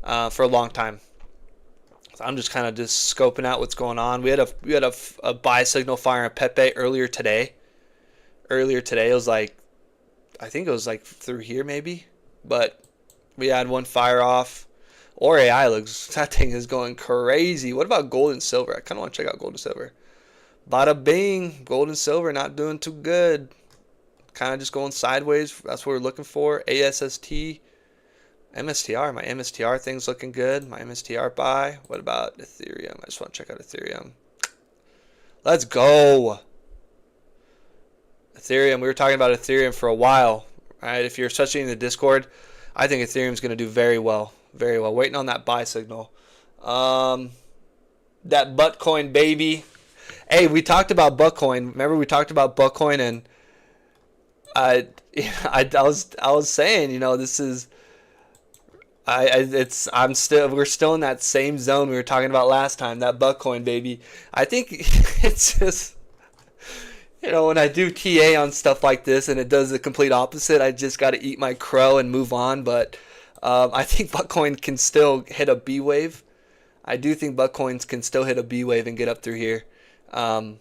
So I'm just kind of just scoping out what's going on. We had a buy signal fire on Pepe earlier today. It was like, I think it was like through here maybe, but we had one fire off. ORAI that thing is going crazy. What about gold and silver? I kind of want to check out gold and silver. Bada bing, gold and silver not doing too good. Kind of just going sideways. That's what we're looking for. ASST, MSTR. My MSTR thing's looking good. My MSTR buy. What about Ethereum? I just want to check out Ethereum. Let's go. Ethereum. We were talking about Ethereum for a while. Right? If you're especially in the Discord, I think Ethereum's going to do very well. Very well. Waiting on that buy signal. That Buttcoin baby. Hey, we talked about Buttcoin. Remember we talked about Buttcoin, and I was saying, this is we're still in that same zone we were talking about last time, that Buttcoin baby. I think it's just, when I do TA on stuff like this and it does the complete opposite, I just got to eat my crow and move on. But I think Buttcoin can still hit a B wave. I do think Buttcoins can still hit a B wave and get up through here. At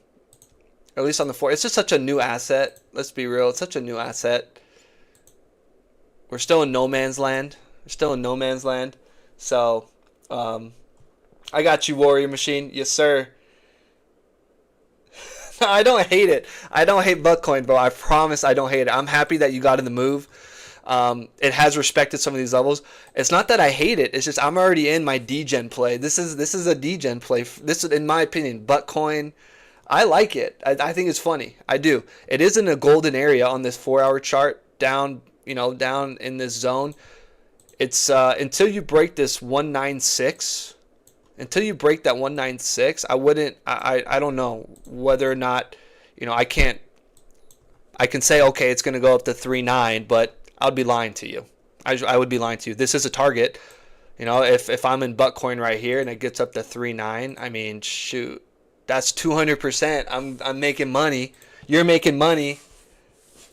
least on the 4. It's just such a new asset. Let's be real. It's such a new asset. We're still in no man's land. So, I got you, Warrior Machine. Yes, sir. I don't hate it. I don't hate Buttcoin, bro. I promise I don't hate it. I'm happy that you got in the move. It has respected some of these levels. It's not that I hate it. It's just I'm already in my degen play. This is a degen play. This is, in my opinion, Buttcoin. I like it. I think it's funny. I do. It is in a golden area on this 4-hour chart, down in this zone. It's until you break this 196. Until you break that 196, I don't know whether or not, I can say, okay, it's going to go up to 3.9, but I'd be lying to you. I would be lying to you. This is a target. If I'm in Buttcoin right here and it gets up to 3.9, I mean, shoot, that's 200%. I'm making money. You're making money.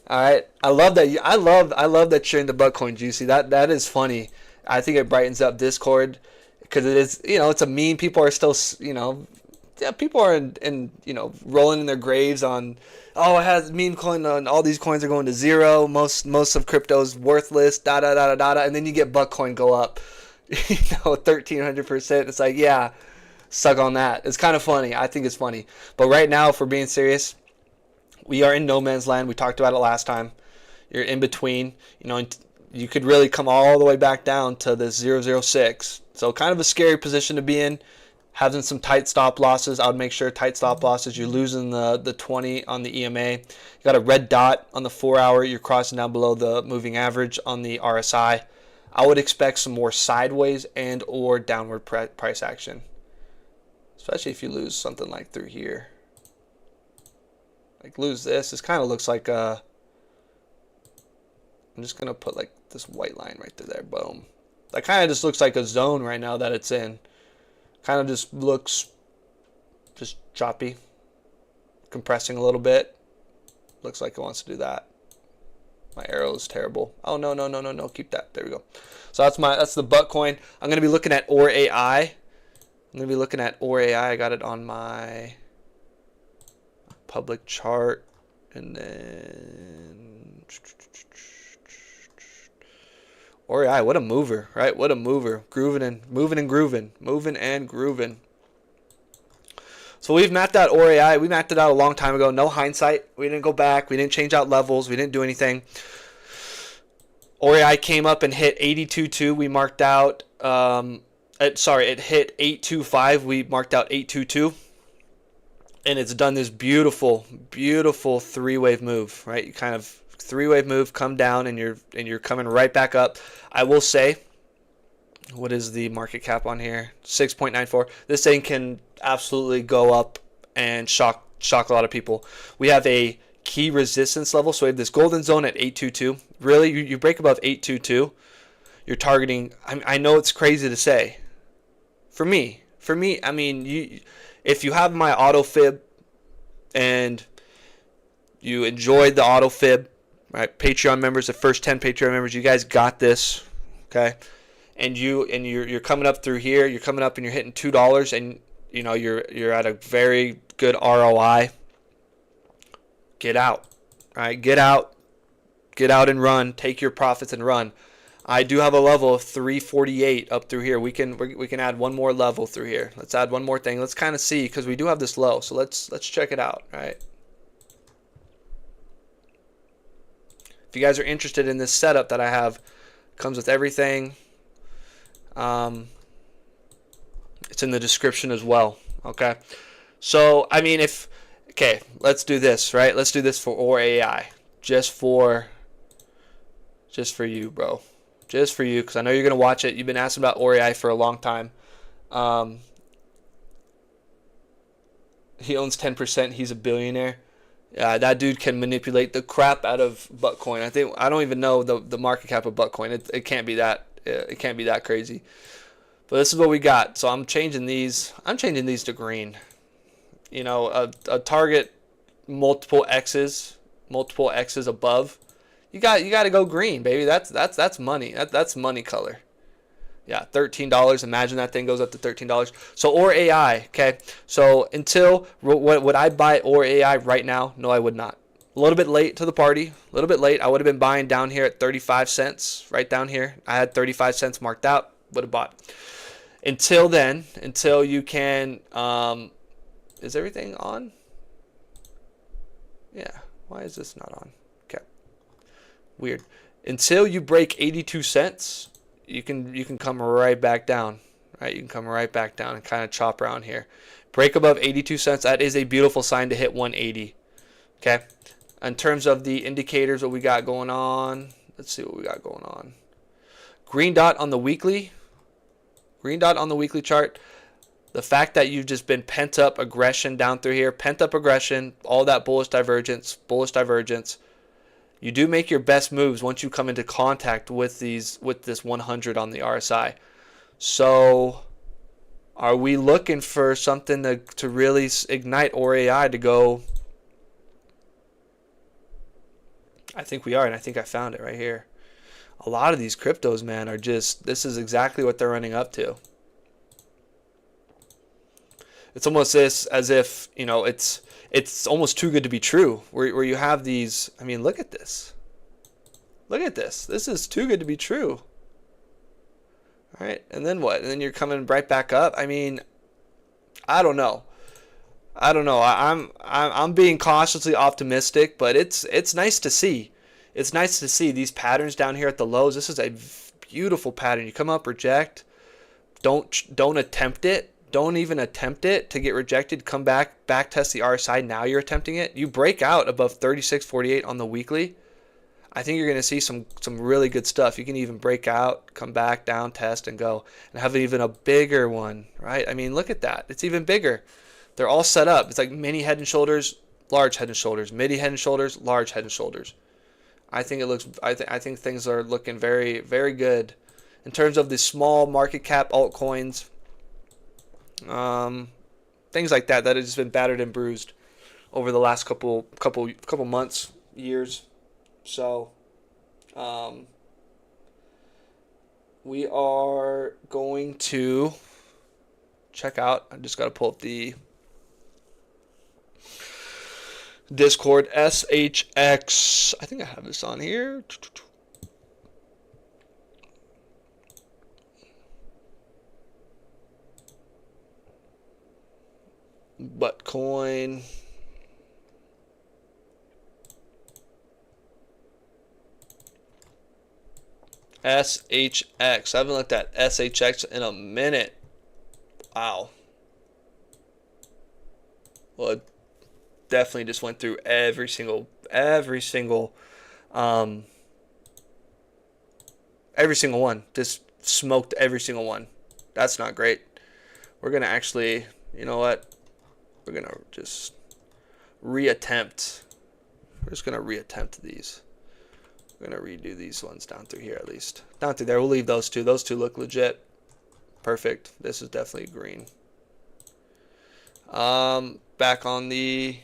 All right. I love that. I love that you're in the Buttcoin, Juicy. That is funny. I think it brightens up Discord because it is, it's a meme. People are still, people are in rolling in their graves on, oh, it has meme coin and all these coins are going to zero. Most of crypto's worthless, and then you get Buttcoin go up, 1,300%. It's like, yeah, suck on that. It's kind of funny. I think it's funny. But right now, if we're being serious, we are in no man's land. We talked about it last time. You're in between. You could really come all the way back down to the 006. So kind of a scary position to be in. Having some tight stop losses. I would make sure tight stop losses. You're losing the 20 on the EMA. You got a red dot on the 4-hour. You're crossing down below the moving average on the RSI. I would expect some more sideways and or downward price action. Especially if you lose something like through here. Like lose this. This kind of looks like I'm just going to put like this white line right there. Boom. That kind of just looks like a zone right now that it's in. Kind of just looks just choppy. Compressing a little bit. Looks like it wants to do that. My arrow is terrible. Oh, no. Keep that. There we go. So that's the Buttcoin. I'm going to be looking at ORAI. I got it on my public chart. And then ORAI, what a mover, right? What a mover. Moving and grooving. So we've mapped out ORAI. We mapped it out a long time ago. No hindsight. We didn't go back. We didn't change out levels. We didn't do anything. ORAI came up and hit 82.2. We marked out, it hit 825. We marked out 822. And it's done this beautiful, beautiful three-wave move, right? You kind of three-wave move, come down, and you're coming right back up. I will say, what is the market cap on here? 6.94. This thing can absolutely go up and shock a lot of people. We have a key resistance level, so we have this golden zone at 822. Really, you break above 822, you're targeting. I know it's crazy to say. For me, I mean, if you have my auto fib and You enjoyed the auto fib, right? Patreon members, the first 10 Patreon members, you guys got this, okay? And you're coming up through here. You're coming up and you're hitting $2, and you know you're at a very good ROI. Get out, right? Get out and run. Take your profits and run. I do have a level of 348 up through here. We can add one more level through here. Let's add one more thing. Let's kind of see, because we do have this low. So let's check it out, right? If you guys are interested in this setup that I have, comes with everything. It's in the description as well. Okay. So I mean, okay, let's do this, right? Let's do this for or AI, just for you, bro. Just for you, because I know you're going to watch it. You've been asking about or AI for a long time. He owns 10%. He's a billionaire. That dude can manipulate the crap out of Buttcoin. I don't even know the market cap of Buttcoin. It can't be that. It can't be that crazy. But this is what we got. So I'm changing these. I'm changing these to green. You know, a target multiple X's above. You got to go green, baby. That's money. That's money color. Yeah, $13. Imagine that thing goes up to $13. So or AI, okay. So until would I buy or AI right now? No, I would not. A little bit late to the party. A little bit late. I would have been buying down here at 35 cents, right down here. I had 35 cents marked out. Would have bought. Until then, until you can. Is everything on? Yeah. Why is this not on? Weird. Until you break 82 cents, you can come right back down. Right? You can come right back down and kind of chop around here. Break above 82 cents. That is a beautiful sign to hit 180. Okay. In terms of the indicators, what we got going on. Let's see what we got going on. Green dot on the weekly. Green dot on the weekly chart. The fact that you've just been pent up aggression down through here. Pent up aggression. All that bullish divergence. Bullish divergence. You do make your best moves once you come into contact with this 100 on the RSI. So are we looking for something to really ignite or AI to go? I think we are, and I think I found it right here. A lot of these cryptos, man, are just, this is exactly what they're running up to. It's almost this as if, you know, it's almost too good to be true, where you have these. I mean, look at this. Look at this. This is too good to be true. All right, and then what? And then you're coming right back up. I mean, I don't know. I'm being cautiously optimistic, but it's nice to see. It's nice to see these patterns down here at the lows. This is a beautiful pattern. You come up, reject. Don't attempt it. Don't even attempt it to get rejected. Come back test the RSI. Now you're attempting it. You break out above 36.48 on the weekly. I think you're going to see some really good stuff. You can even break out, come back down, test, and go, and have even a bigger one, right? I mean, look at that. It's even bigger. They're all set up. It's like mini head and shoulders, large head and shoulders, midi head and shoulders, large head and shoulders. I think it looks. I think things are looking very, very good in terms of the small market cap altcoins. Things like that have just been battered and bruised over the last couple months, years. So, we are going to check out. I just got to pull up the Discord. SHX. I think I have this on here. Buttcoin. SHX. I haven't looked at SHX in a minute. Wow. Well, it definitely just went through every single one. Just smoked every single one. That's not great. We're gonna actually, you know what? We're going to just reattempt. We're just going to reattempt these. We're going to redo these ones down through here at least. Down through there. We'll leave those two. Those two look legit. Perfect. This is definitely green. Back on the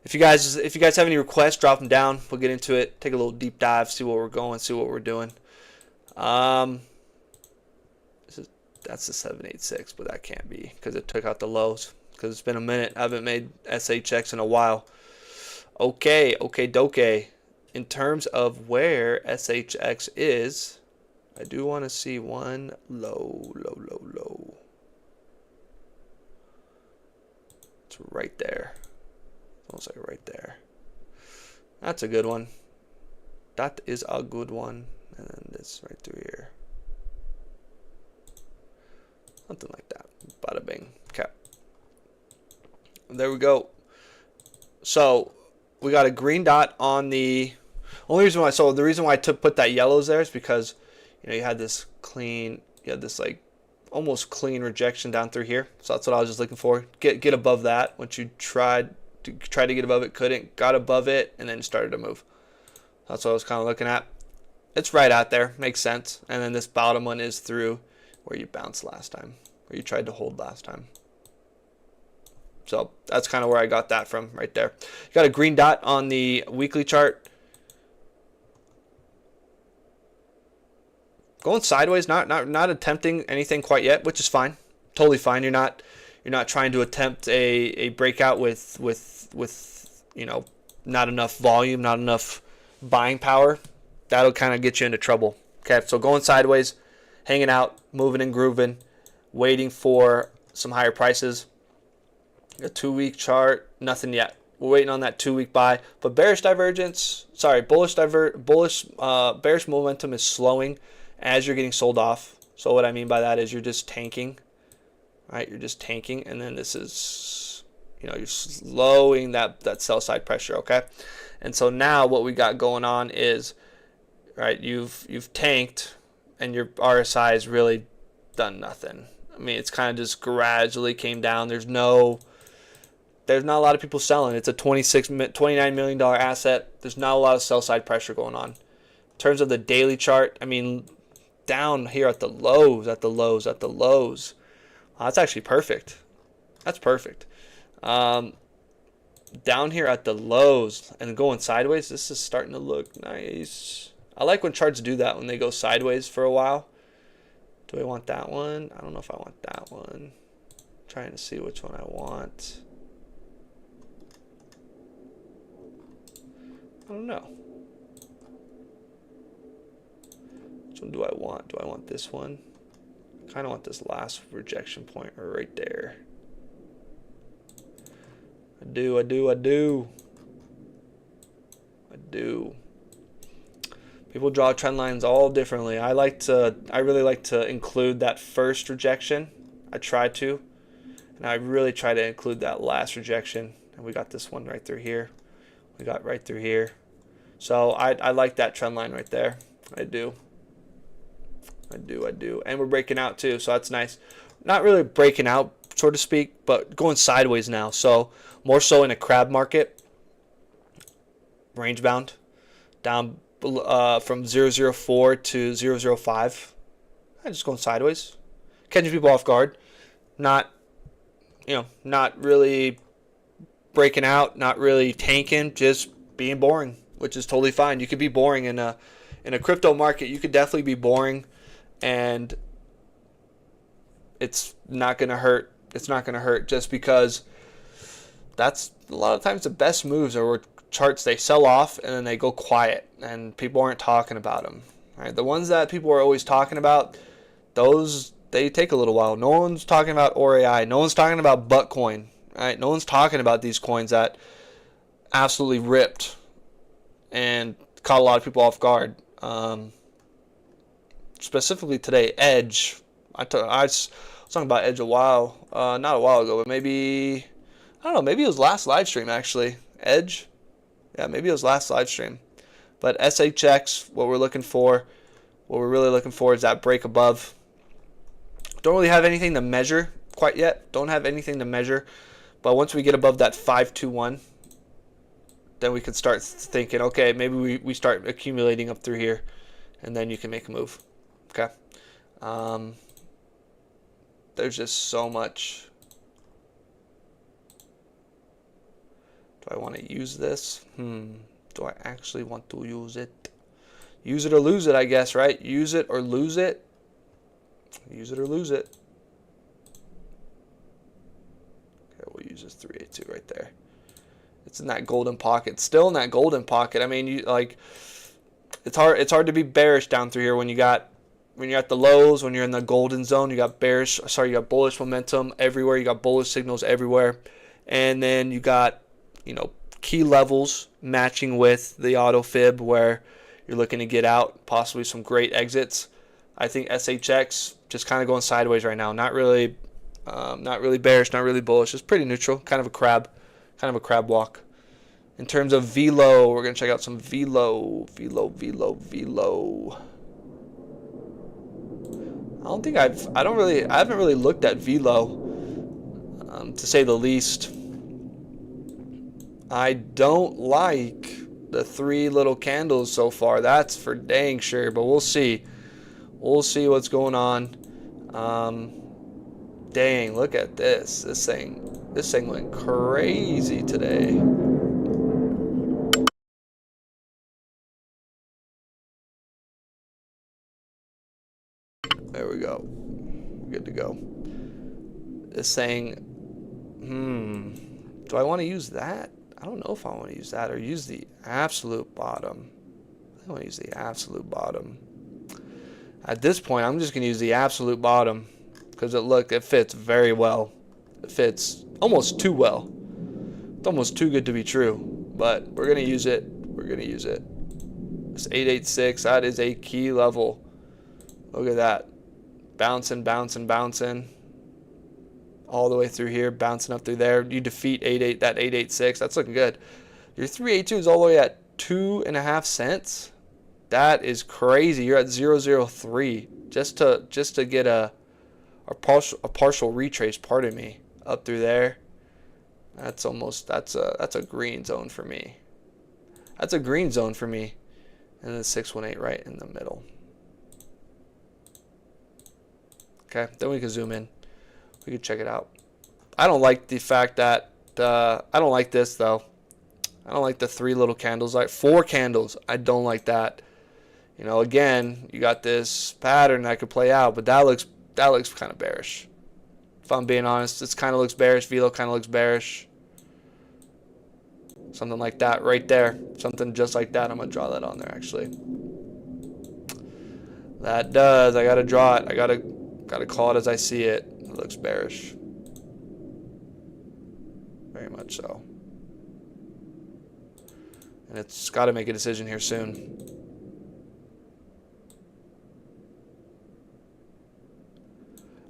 If you guys have any requests, drop them down. We'll get into it. Take a little deep dive, see where we're going, see what we're doing. That's the 786, but that can't be because it took out the lows. Because it's been a minute. I haven't made SHX in a while. Okay, doke. In terms of where SHX is, I do want to see one low. It's right there. Almost like right there. That's a good one. That is a good one. And then this right through here. Something like that. Bada bing. Okay. There we go. So we got a green dot on the only reason why. So the reason why I put that yellows there is because you had this clean. You had this like almost clean rejection down through here. So that's what I was just looking for. Get above that. Once you tried to get above it, couldn't. Got above it and then started to move. That's what I was kind of looking at. It's right out there. Makes sense. And then this bottom one is through where you bounced last time, where you tried to hold last time. So that's kind of where I got that from right there. You got a green dot on the weekly chart. Going sideways, not attempting anything quite yet, which is fine. Totally fine. You're not trying to attempt a breakout with not enough volume, not enough buying power. That'll kind of get you into trouble. Okay, so going sideways, hanging out, moving and grooving, waiting for some higher prices. A 2-week chart, nothing yet. We're waiting on that 2-week buy, but bearish momentum is slowing as you're getting sold off. So what I mean by that is you're just tanking, right? You're just tanking, and then this is, you're slowing that sell side pressure, okay? And so now what we got going on is, right, you've tanked, and your RSI has really done nothing. I mean, it's kind of just gradually came down. There's not a lot of people selling. It's a $29 million asset. There's not a lot of sell side pressure going on. In terms of the daily chart, I mean, down here at the lows. That's actually perfect. That's perfect. Down here at the lows and going sideways, this is starting to look nice. I like when charts do that, when they go sideways for a while. Do I want that one? I don't know if I want that one. I'm trying to see which one I want. I don't know. Which one do I want? Do I want this one? I kind of want this last rejection point right there. I do. People draw trend lines all differently. I really like to include that first rejection. I try to. And I really try to include that last rejection. And we got this one right through here. We got right through here. So I like that trend line right there. I do. And we're breaking out too, so that's nice. Not really breaking out, so to speak, but going sideways now. So more so in a crab market. Range bound. Down from 004 to 005. I'm just going sideways. Catching people off guard. Not really breaking out, not really tanking, just being boring, which is totally fine. You could be boring in a crypto market. You could definitely be boring, and it's not going to hurt. It's not going to hurt just because that's a lot of times the best moves are where charts, they sell off and then they go quiet and people aren't talking about them. Right? The ones that people are always talking about, those, they take a little while. No one's talking about ORAI. No one's talking about Buttcoin. Right? No one's talking about these coins that absolutely ripped and caught a lot of people off guard. Specifically today, Edge. I was talking about Edge not a while ago, but maybe, I don't know, maybe it was last live stream actually. Edge? Yeah, maybe it was last live stream. But SHX, what we're really looking for is that break above. Don't really have anything to measure quite yet. But once we get above that 521, then we can start thinking, okay, maybe we start accumulating up through here, and then you can make a move. Okay. There's just so much. Do I want to use this? Do I actually want to use it? Use it or lose it, I guess, right? Use it or lose it. Use it or lose it. Okay, we'll use this 382 right there. It's in that golden pocket. Still in that golden pocket. I mean, it's hard to be bearish down through here when you're at the lows, when you're in the golden zone. You got bullish momentum everywhere. You got bullish signals everywhere. And then you got, key levels matching with the auto fib where you're looking to get out, possibly some great exits. I think SHX just kind of going sideways right now. Not really bearish, not really bullish. It's pretty neutral, kind of a crab walk. In terms of velo, we're gonna check out some velo. I haven't really looked at velo, to say the least. I don't like the 3 little candles so far. That's for dang sure, but we'll see. We'll see what's going on. Dang, look at this. This thing went crazy today. There we go. Good to go. This thing, do I want to use that? I don't know if I want to use that or use the absolute bottom. I want to use the absolute bottom. At this point, I'm just going to use the absolute bottom because it fits very well. It fits almost too well. It's almost too good to be true, but we're going to use it. This 886, that is a key level. Look at that. Bouncing all the way through here, bouncing up through there. You defeat that 886. That's looking good. Your 382 is all the way at 2.5 cents. That is crazy. You're at 003 just to get a partial retrace. Pardon me, up through there. That's a green zone for me. That's a green zone for me. And then 618 right in the middle. Okay, then we can zoom in. We can check it out. I don't like the fact that I don't like this though. I don't like the 3 little candles. Like 4 candles. I don't like that. Again, you got this pattern that could play out, but that looks kind of bearish. If I'm being honest, this kind of looks bearish. Velo kind of looks bearish. Something like that right there. Something just like that. I'm gonna draw that on there actually. That does. I gotta draw it. I gotta call it as I see it. It looks bearish. Very much so. And it's got to make a decision here soon.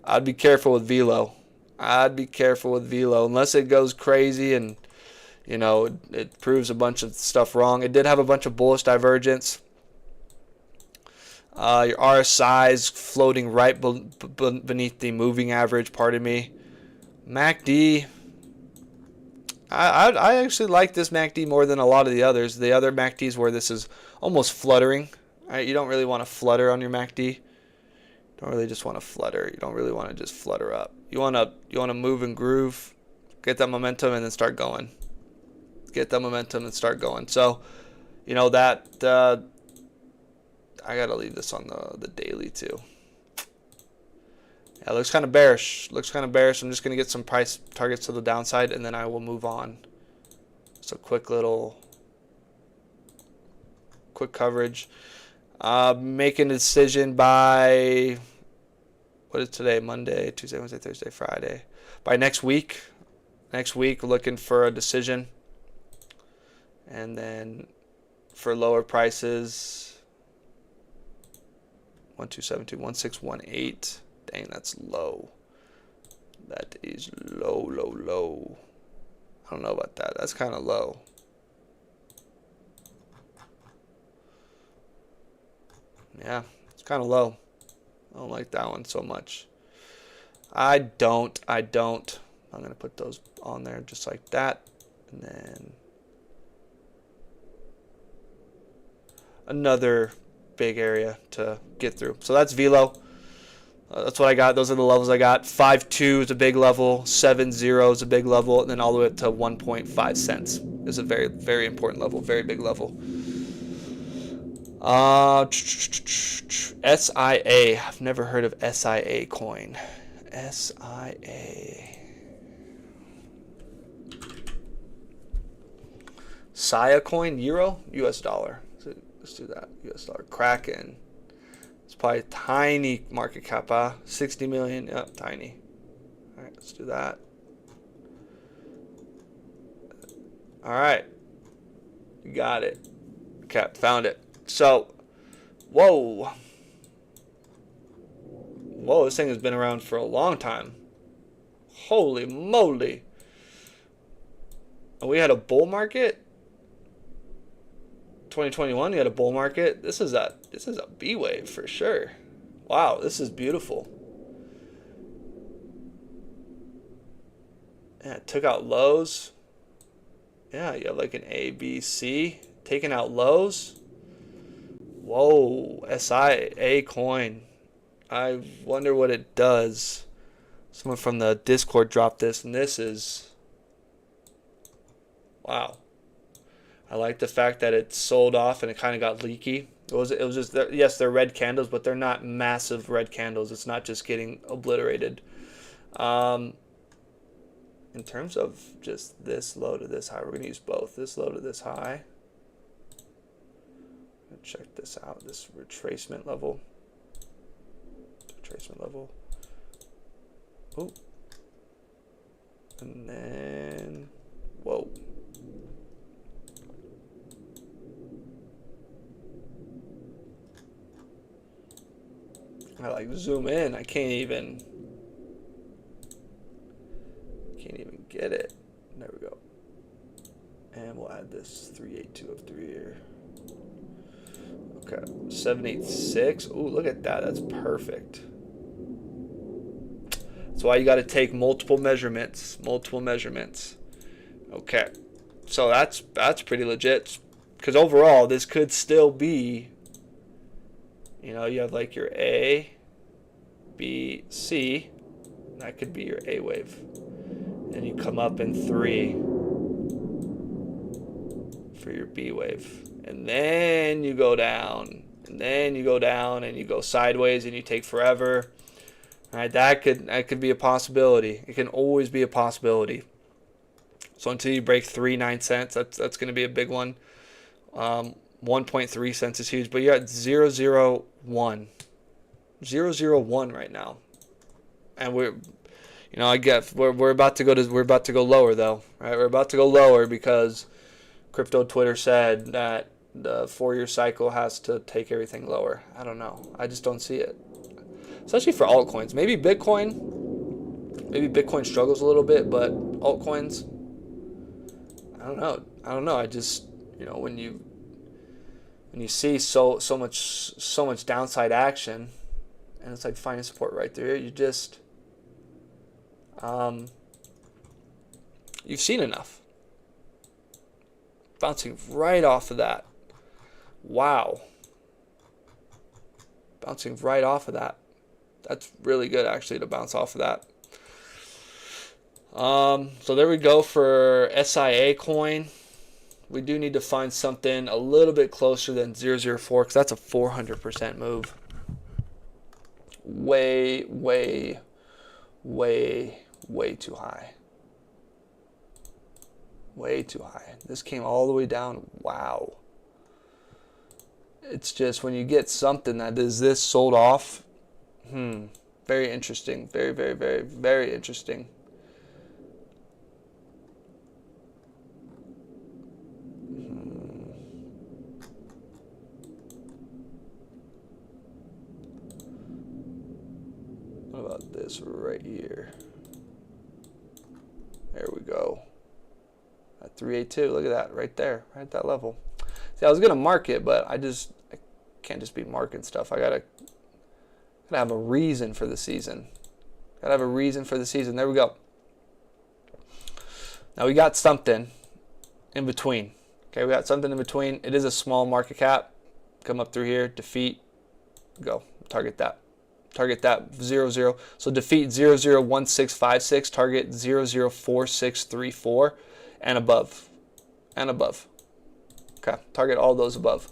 I'd be careful with velo. Unless it goes crazy and it proves a bunch of stuff wrong. It did have a bunch of bullish divergence. Your RSI is floating right beneath the moving average. Pardon me. MACD. I actually like this MACD more than a lot of the others. The other MACDs where this is almost fluttering. Right? You don't really want to flutter on your MACD. You don't really just want to flutter. You don't really want to just flutter up. You want to move and groove, get that momentum, and then start going. So, that. I gotta leave this on the daily too. Yeah, it looks kind of bearish. I'm just gonna get some price targets to the downside, and then I will move on. So quick coverage. Making a decision by, what is today? Monday, Tuesday, Wednesday, Thursday, Friday. By next week. Looking for a decision. And then for lower prices. 1272, 1618. Dang, that's low. That is low. I don't know about that. That's kind of low. Yeah, it's kind of low. I don't like that one so much. I don't. I'm going to put those on there just like that. And then another big area to get through. So that's velo. That's what I got. Those are the levels I got. 5.2 is a big level. 7.0 is a big level. And then all the way up to 1.5 cents is a very, very important level. Very big level. SIA. I've never heard of SIA coin. SIA. SIA coin, euro, US dollar. So let's do that. US dollar. Kraken. It's probably a tiny market cap, 60 million. Yep, tiny. All right, let's do that. All right. You got it. Okay, found it. So, whoa. Whoa, this thing has been around for a long time. Holy moly. And we had a bull market? 2021, we had a bull market. This is a B wave for sure. Wow, this is beautiful. Yeah, it took out lows. Yeah, you have like an A, B, C. Taking out lows. Whoa, SIA coin. I wonder what it does. Someone from the Discord dropped this, and this is... Wow. I like the fact that it sold off and it kind of got leaky. It was just, yes, they're red candles, but they're not massive red candles. It's not just getting obliterated. In terms of just this low to this high, we're going to use both. This low to this high. Check this out, this retracement level. Retracement level. Oh. And then, whoa. I like zoom in. I can't even get it. There we go. And we'll add this 382 up through here. Okay, 786. Ooh, look at that. That's perfect. That's why you got to take multiple measurements. Multiple measurements. Okay, so that's pretty legit. Because overall, this could still be. You know, you have like your A, B, C. That could be your A wave. And you come up in 3 for your B wave. And then you go down. And then you go down and you go sideways and you take forever. All right, that could be a possibility. It can always be a possibility. So until you break 9 cents, that's going to be a big one. 1.3 cents is huge, but you're at 001. 001 right now. And we're, you know, I guess we're about to go lower though, right? We're about to go lower because crypto Twitter said that the 4-year cycle has to take everything lower. I don't know. I just don't see it. Especially for altcoins. Maybe Bitcoin struggles a little bit, but altcoins, I don't know. I just, you know, when you see so much downside action, and it's like finding support right there, you just you've seen enough. Bouncing right off of that. Wow. Bouncing right off of that. That's really good actually to bounce off of that. So there we go for SIA coin. We do need to find something a little bit closer than 004 because that's a 400% move. Way too high. Way too high. This came all the way down. Wow. It's just when you get something that is this sold off. Very interesting. Very interesting. What about this right here? There we go. At 382, look at that right there, right at that level. See, I was gonna mark it, but I can't just be marking stuff. I gotta have a reason for the season. Gotta have a reason for the season. There we go. Now we got something in between. Okay, we got something in between. It is a small market cap. Come up through here, defeat, go. Target that. Target that 00. So defeat 001656, target 004634 and above. And above. Okay, target all those above.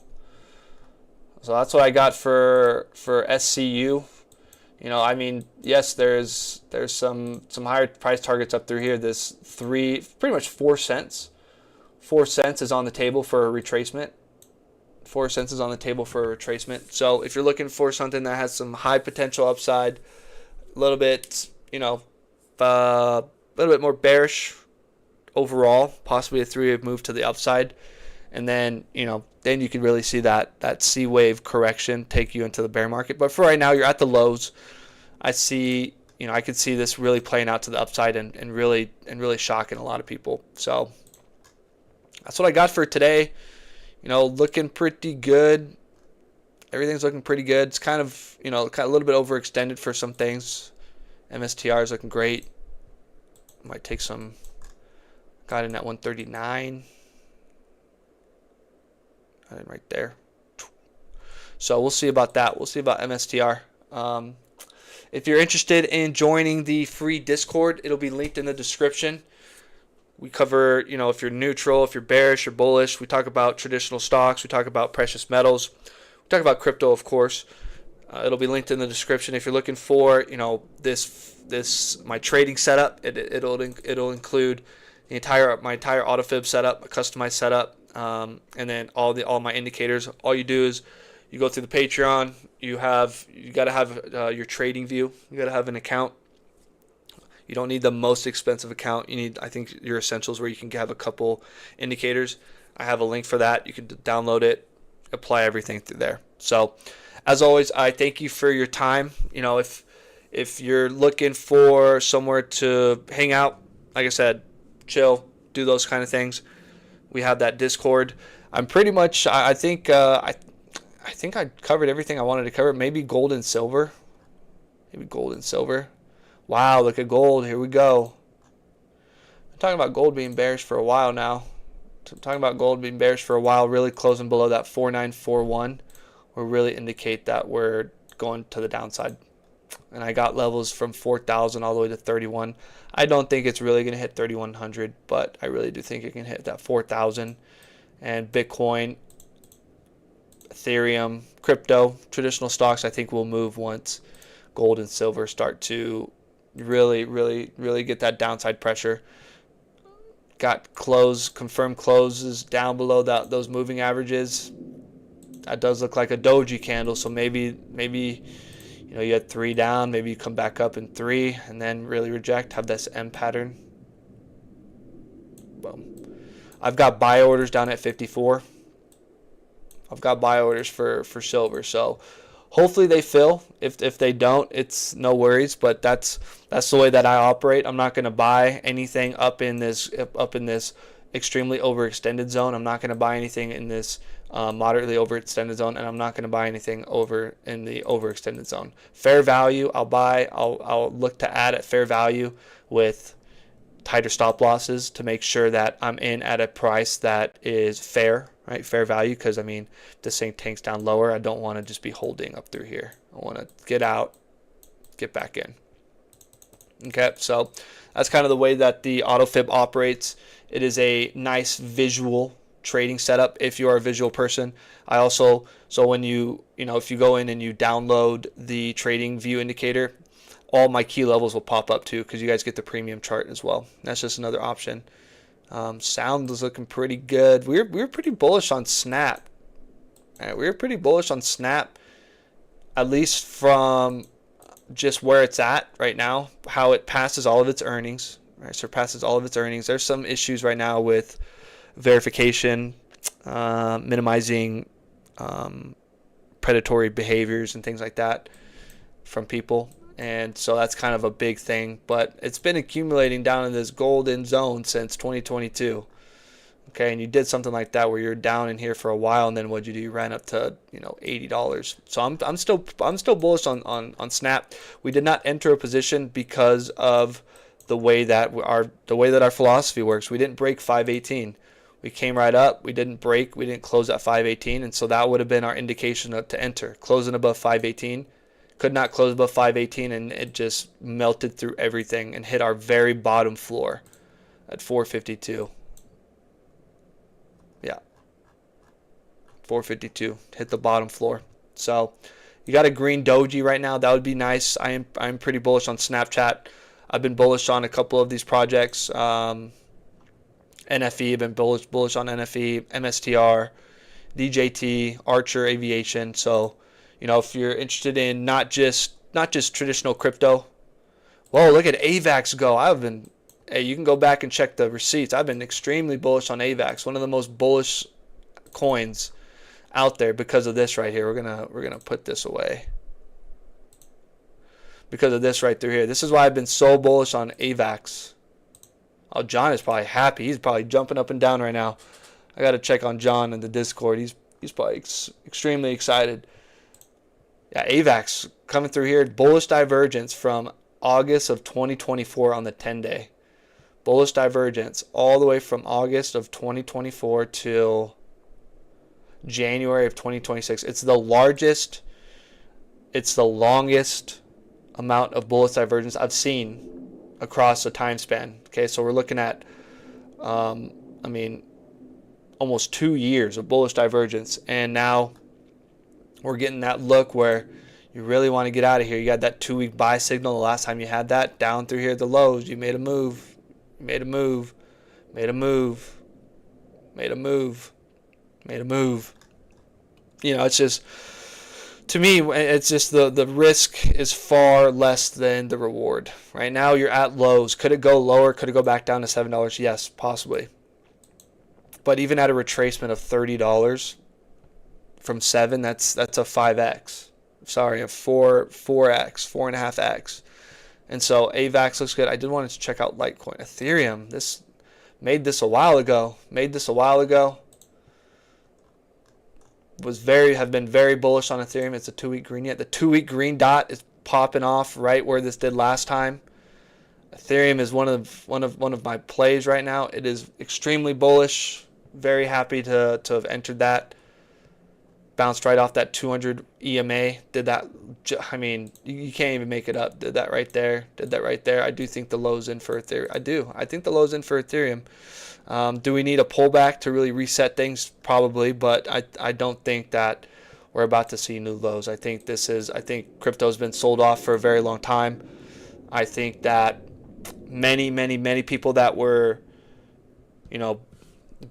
So that's what I got for SCU. You know, I mean, yes, there's some higher price targets up through here. This pretty much 4 cents. 4 cents is on the table for a retracement. 4 cents is on the table for a retracement. So if you're looking for something that has some high potential upside, a little bit, you know, a little bit more bearish overall, possibly a 3-wave move to the upside, and then, you know, then you can really see that C wave correction take you into the bear market. But for right now, you're at the lows. I could see this really playing out to the upside and really shocking a lot of people. So that's what I got for today. You know, looking pretty good. Everything's looking pretty good. It's kind of, you know, a little bit overextended for some things. MSTR is looking great. Might take some. Got in at 139. Got in right there. So we'll see about that. We'll see about MSTR. If you're interested in joining the free Discord, it'll be linked in the description. We cover, you know, if you're neutral, if you're bearish or bullish. We talk about traditional stocks. We talk about precious metals. We talk about crypto, of course. It'll be linked in the description. If you're looking for, you know, my trading setup, it'll include my entire AutoFib setup, a customized setup, and then all my indicators. All you do is you go through the Patreon. You got to have your trading view. You got to have an account. You don't need the most expensive account. You need, I think, your essentials where you can have a couple indicators. I have a link for that. You can download it, apply everything through there. So, as always, I thank you for your time. You know, if you're looking for somewhere to hang out, like I said, chill, do those kind of things, we have that Discord. I'm pretty much, I think I covered everything I wanted to cover. Maybe gold and silver. Wow, look at gold. Here we go. I'm talking about gold being bearish for a while now. Really closing below that 4941 will really indicate that we're going to the downside. And I got levels from 4,000 all the way to 31. I don't think it's really going to hit 3,100, but I really do think it can hit that 4,000. And Bitcoin, Ethereum, crypto, traditional stocks, I think will move once gold and silver start to really get that downside pressure. Got confirmed closes down below those moving averages. That does look like a doji candle, so maybe you know, you had 3 down, maybe you come back up in 3 and then really reject, have this M pattern. Boom. I've got buy orders down at 54. I've got buy orders for silver, so hopefully they fill. If they don't, it's no worries, but that's the way that I operate. I'm not going to buy anything up in this extremely overextended zone. I'm not going to buy anything in this moderately overextended zone, and I'm not going to buy anything over in the overextended zone. Fair value, I'll buy. I'll look to add at fair value with tighter stop losses to make sure that I'm in at a price that is fair, right? Fair value, because I mean, if this thing tanks down lower, I don't want to just be holding up through here. I want to get out, get back in. Okay, so that's kind of the way that the AutoFib operates. It is a nice visual trading setup if you are a visual person. I also, so when if you go in and you download the trading view indicator, all my key levels will pop up too, because you guys get the premium chart as well. That's just another option. Sound is looking pretty good. We were pretty bullish on Snap. Right, we were pretty bullish on Snap, at least from just where it's at right now, how it passes all of its earnings. Right, surpasses all of its earnings. There's some issues right now with verification, minimizing predatory behaviors and things like that from people. And so that's kind of a big thing, but it's been accumulating down in this golden zone since 2022. Okay, and you did something like that where you're down in here for a while, and then what'd you do? You ran up to $80. So I'm still bullish on Snap. We did not enter a position because of the way that our philosophy works. We didn't break 518. We came right up. We didn't break. We didn't close at 518, and so that would have been our indication to enter. Closing above 518. Could not close above 518, and it just melted through everything and hit our very bottom floor at 452. Yeah, 452 hit the bottom floor. So you got a green doji right now. That would be nice. I'm pretty bullish on Snapchat. I've been bullish on a couple of these projects. NFE, I've been bullish on NFE, MSTR, DJT, Archer Aviation. So, if you're interested in not just traditional crypto. Whoa, look at AVAX go. Hey, you can go back and check the receipts. I've been extremely bullish on AVAX, one of the most bullish coins out there because of this right here. We're gonna put this away. Because of this right through here. This is why I've been so bullish on AVAX. Oh, John is probably happy. He's probably jumping up and down right now. I got to check on John in the Discord. He's probably extremely excited. Yeah, AVAX coming through here. Bullish divergence from August of 2024 on the 10-day. Bullish divergence all the way from August of 2024 till January of 2026. It's the longest amount of bullish divergence I've seen across a time span. Okay, so we're looking at, almost 2 years of bullish divergence, and now we're getting that look where you really want to get out of here. You got that 2-week buy signal. The last time you had that, down through here at the lows, you made a move, made a move, made a move, made a move, made a move. It's just, to me, it's just the risk is far less than the reward. Right now, you're at lows. Could it go lower? Could it go back down to $7? Yes, possibly. But even at a retracement of $30 from 7, that's a 5x. Sorry, a 4x, 4.5x. And so AVAX looks good. I did want to check out Litecoin. Ethereum, made this a while ago. Have been very bullish on Ethereum. It's a 2-week green yet. The 2-week green dot is popping off right where this did last time. Ethereum is one of my plays right now. It is extremely bullish. Very happy to have entered that. Bounced right off that 200 EMA. Did that. You can't even make it up. Did that right there. I do think the low's in for Ethereum. I think the low's in for Ethereum. Do we need a pullback to really reset things? Probably, but I don't think that we're about to see new lows. I think crypto's been sold off for a very long time. I think that many people that were,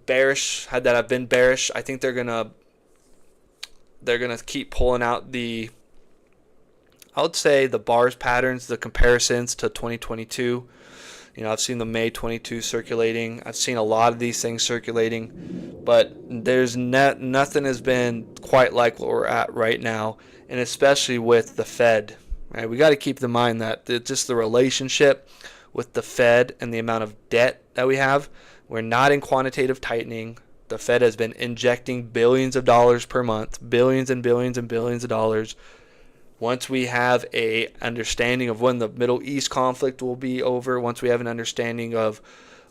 bearish, have been bearish, I think they're gonna keep pulling out I would say the bars patterns, the comparisons to 2022. I've seen the May 22 circulating. I've seen a lot of these things circulating, but there's nothing has been quite like what we're at right now, and especially with the Fed. Right? We got to keep in mind that just the relationship with the Fed and the amount of debt that we have. We're not in quantitative tightening. The Fed has been injecting billions of dollars per month, billions and billions and billions of dollars. Once we have a understanding of when the Middle East conflict will be over, once we have an understanding of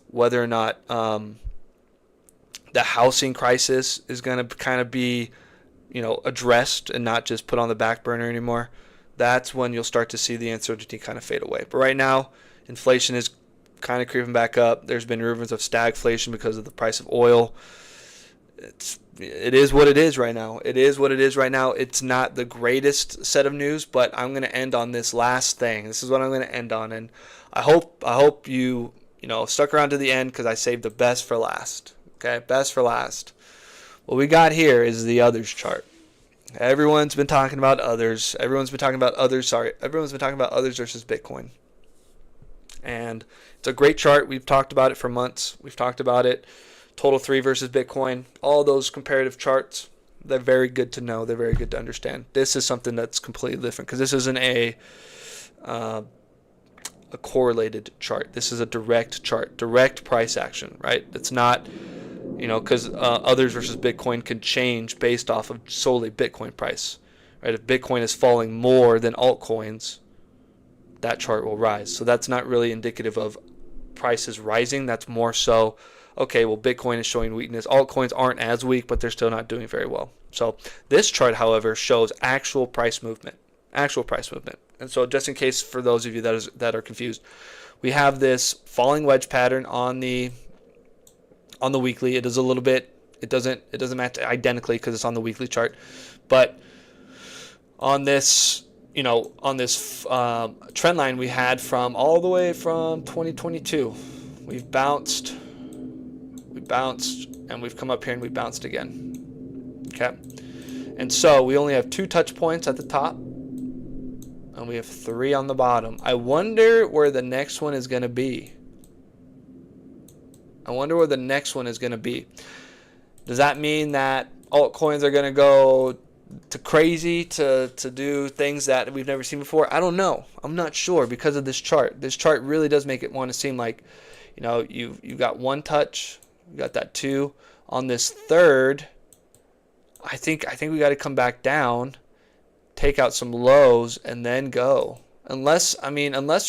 whether or not the housing crisis is going to kind of be, addressed and not just put on the back burner anymore, that's when you'll start to see the uncertainty kind of fade away. But right now, inflation is kind of creeping back up. There's been rumors of stagflation because of the price of oil. It is what it is right now. It's not the greatest set of news, but I'm going to end on this last thing. This is what I'm going to end on, and I hope you stuck around to the end because I saved the best for last. Okay, best for last. What we got here is the others chart. Everyone's been talking about others. Everyone's been talking about others versus Bitcoin. And it's a great chart. We've talked about it for months. We've talked about it. Total 3 versus Bitcoin. All those comparative charts, they're very good to know. They're very good to understand. This is something that's completely different because this isn't a correlated chart. This is a direct chart, direct price action, right? It's not, because others versus Bitcoin can change based off of solely Bitcoin price, right? If Bitcoin is falling more than altcoins, that chart will rise. So that's not really indicative of prices rising. That's more so, okay, well, Bitcoin is showing weakness. Altcoins aren't as weak, but they're still not doing very well. So this chart, however, shows actual price movement. Actual price movement. And so just in case for those of you that are confused, we have this falling wedge pattern on the weekly. It is a little bit, it doesn't match identically because it's on the weekly chart, but on this, on this trend line we had from all the way from 2022, we've bounced, and we've come up here and we bounced again. Okay, and so we only have 2 touch points at the top, and we have 3 on the bottom. I wonder where the next one is going to be. Does that mean that altcoins are going to go to crazy to do things that we've never seen before? I don't know. I'm not sure because of this chart. This chart really does make it want to seem like, you've got 1 touch, you got that 2 on this third. I think we got to come back down, take out some lows, and then go. Unless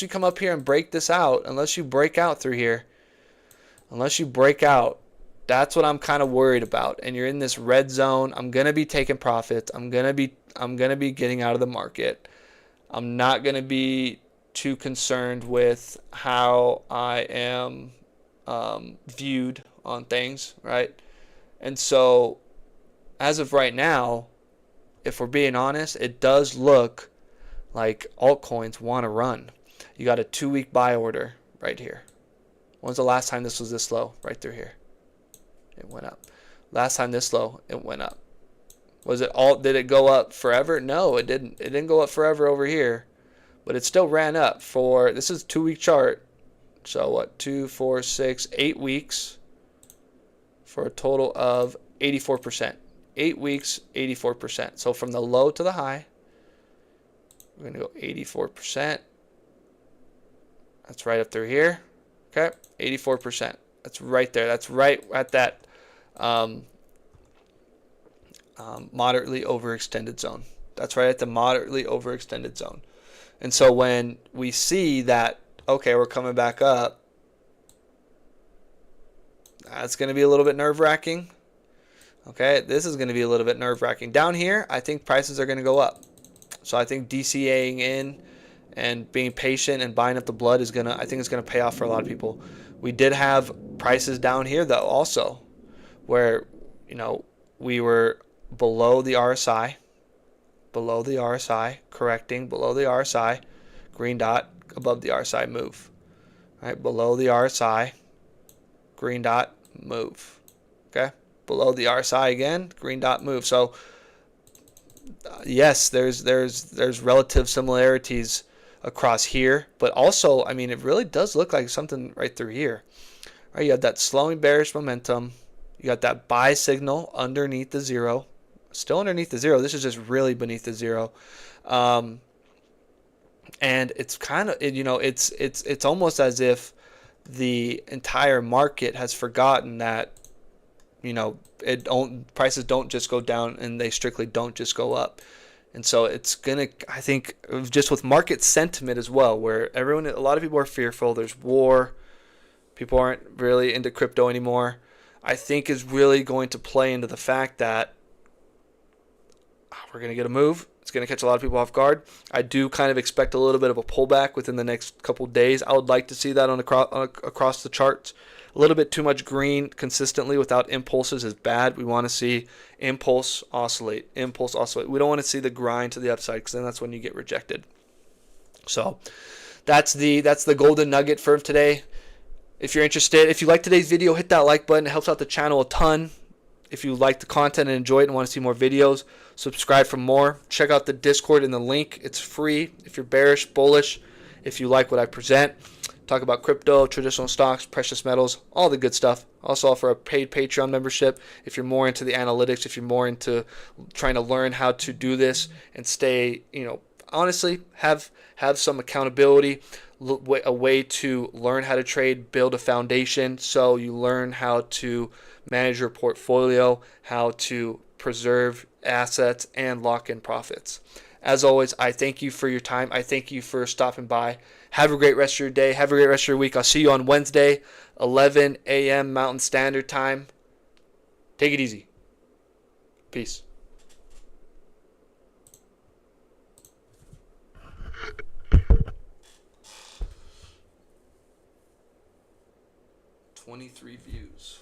you come up here and break this out, unless you break out through here, that's what I'm kind of worried about. And you're in this red zone. I'm gonna be taking profits. I'm gonna be getting out of the market. I'm not gonna be too concerned with how I am viewed on things, right? And so, as of right now, if we're being honest, it does look like altcoins want to run. You got a 2-week buy order right here. When's the last time this was this low? Right through here. It went up. Last time this low, it went up. Did it go up forever? No, it didn't. It didn't go up forever over here, but it still ran up this is a 2-week chart. So what? 2, 4, 6, 8 weeks for a total of 84%. 8 weeks, 84%. So from the low to the high, we're going to go 84%. That's right up through here. Okay, 84%. That's right there. That's right at that moderately overextended zone. That's right at the moderately overextended zone. And so when we see that, okay, we're coming back up, that's going to be a little bit nerve-wracking. Okay, this is going to be a little bit nerve-wracking. Down here, I think prices are going to go up. So I think DCAing in and being patient and buying up the blood I think it's going to pay off for a lot of people. We did have prices down here though also where, we were below the RSI, correcting below the RSI, green dot above the RSI move. Right, below the RSI, green dot move. Okay? Below the RSI again, green dot move. So yes, there's relative similarities across here, but also, it really does look like something right through here. All right, you have that slowing bearish momentum. You got that buy signal underneath the zero, still underneath the zero. This is just really beneath the zero, and it's kind of it's almost as if the entire market has forgotten that prices don't just go down and they strictly don't just go up. And so it's going to, I think, just with market sentiment as well, where a lot of people are fearful. There's war. People aren't really into crypto anymore. I think is really going to play into the fact that we're going to get a move. It's going to catch a lot of people off guard. I do kind of expect a little bit of a pullback within the next couple days. I would like to see that across the charts. A little bit too much green consistently without impulses is bad. We want to see impulse oscillate. We don't want to see the grind to the upside because then that's when you get rejected. So that's the golden nugget for today. If you're interested, if you like today's video, hit that like button. It helps out the channel a ton. If you like the content and enjoy it and want to see more videos, subscribe for more. Check out the Discord in the link. It's free if you're bearish, bullish, if you like what I present. Talk about crypto, traditional stocks, precious metals, all the good stuff. Also offer a paid Patreon membership if you're more into the analytics, if you're more into trying to learn how to do this and stay, honestly, have some accountability, a way to learn how to trade, build a foundation so you learn how to manage your portfolio, how to preserve assets, and lock in profits. As always, I thank you for your time. I thank you for stopping by. Have a great rest of your day. Have a great rest of your week. I'll see you on Wednesday, 11 a.m. Mountain Standard Time. Take it easy. Peace. 23 views.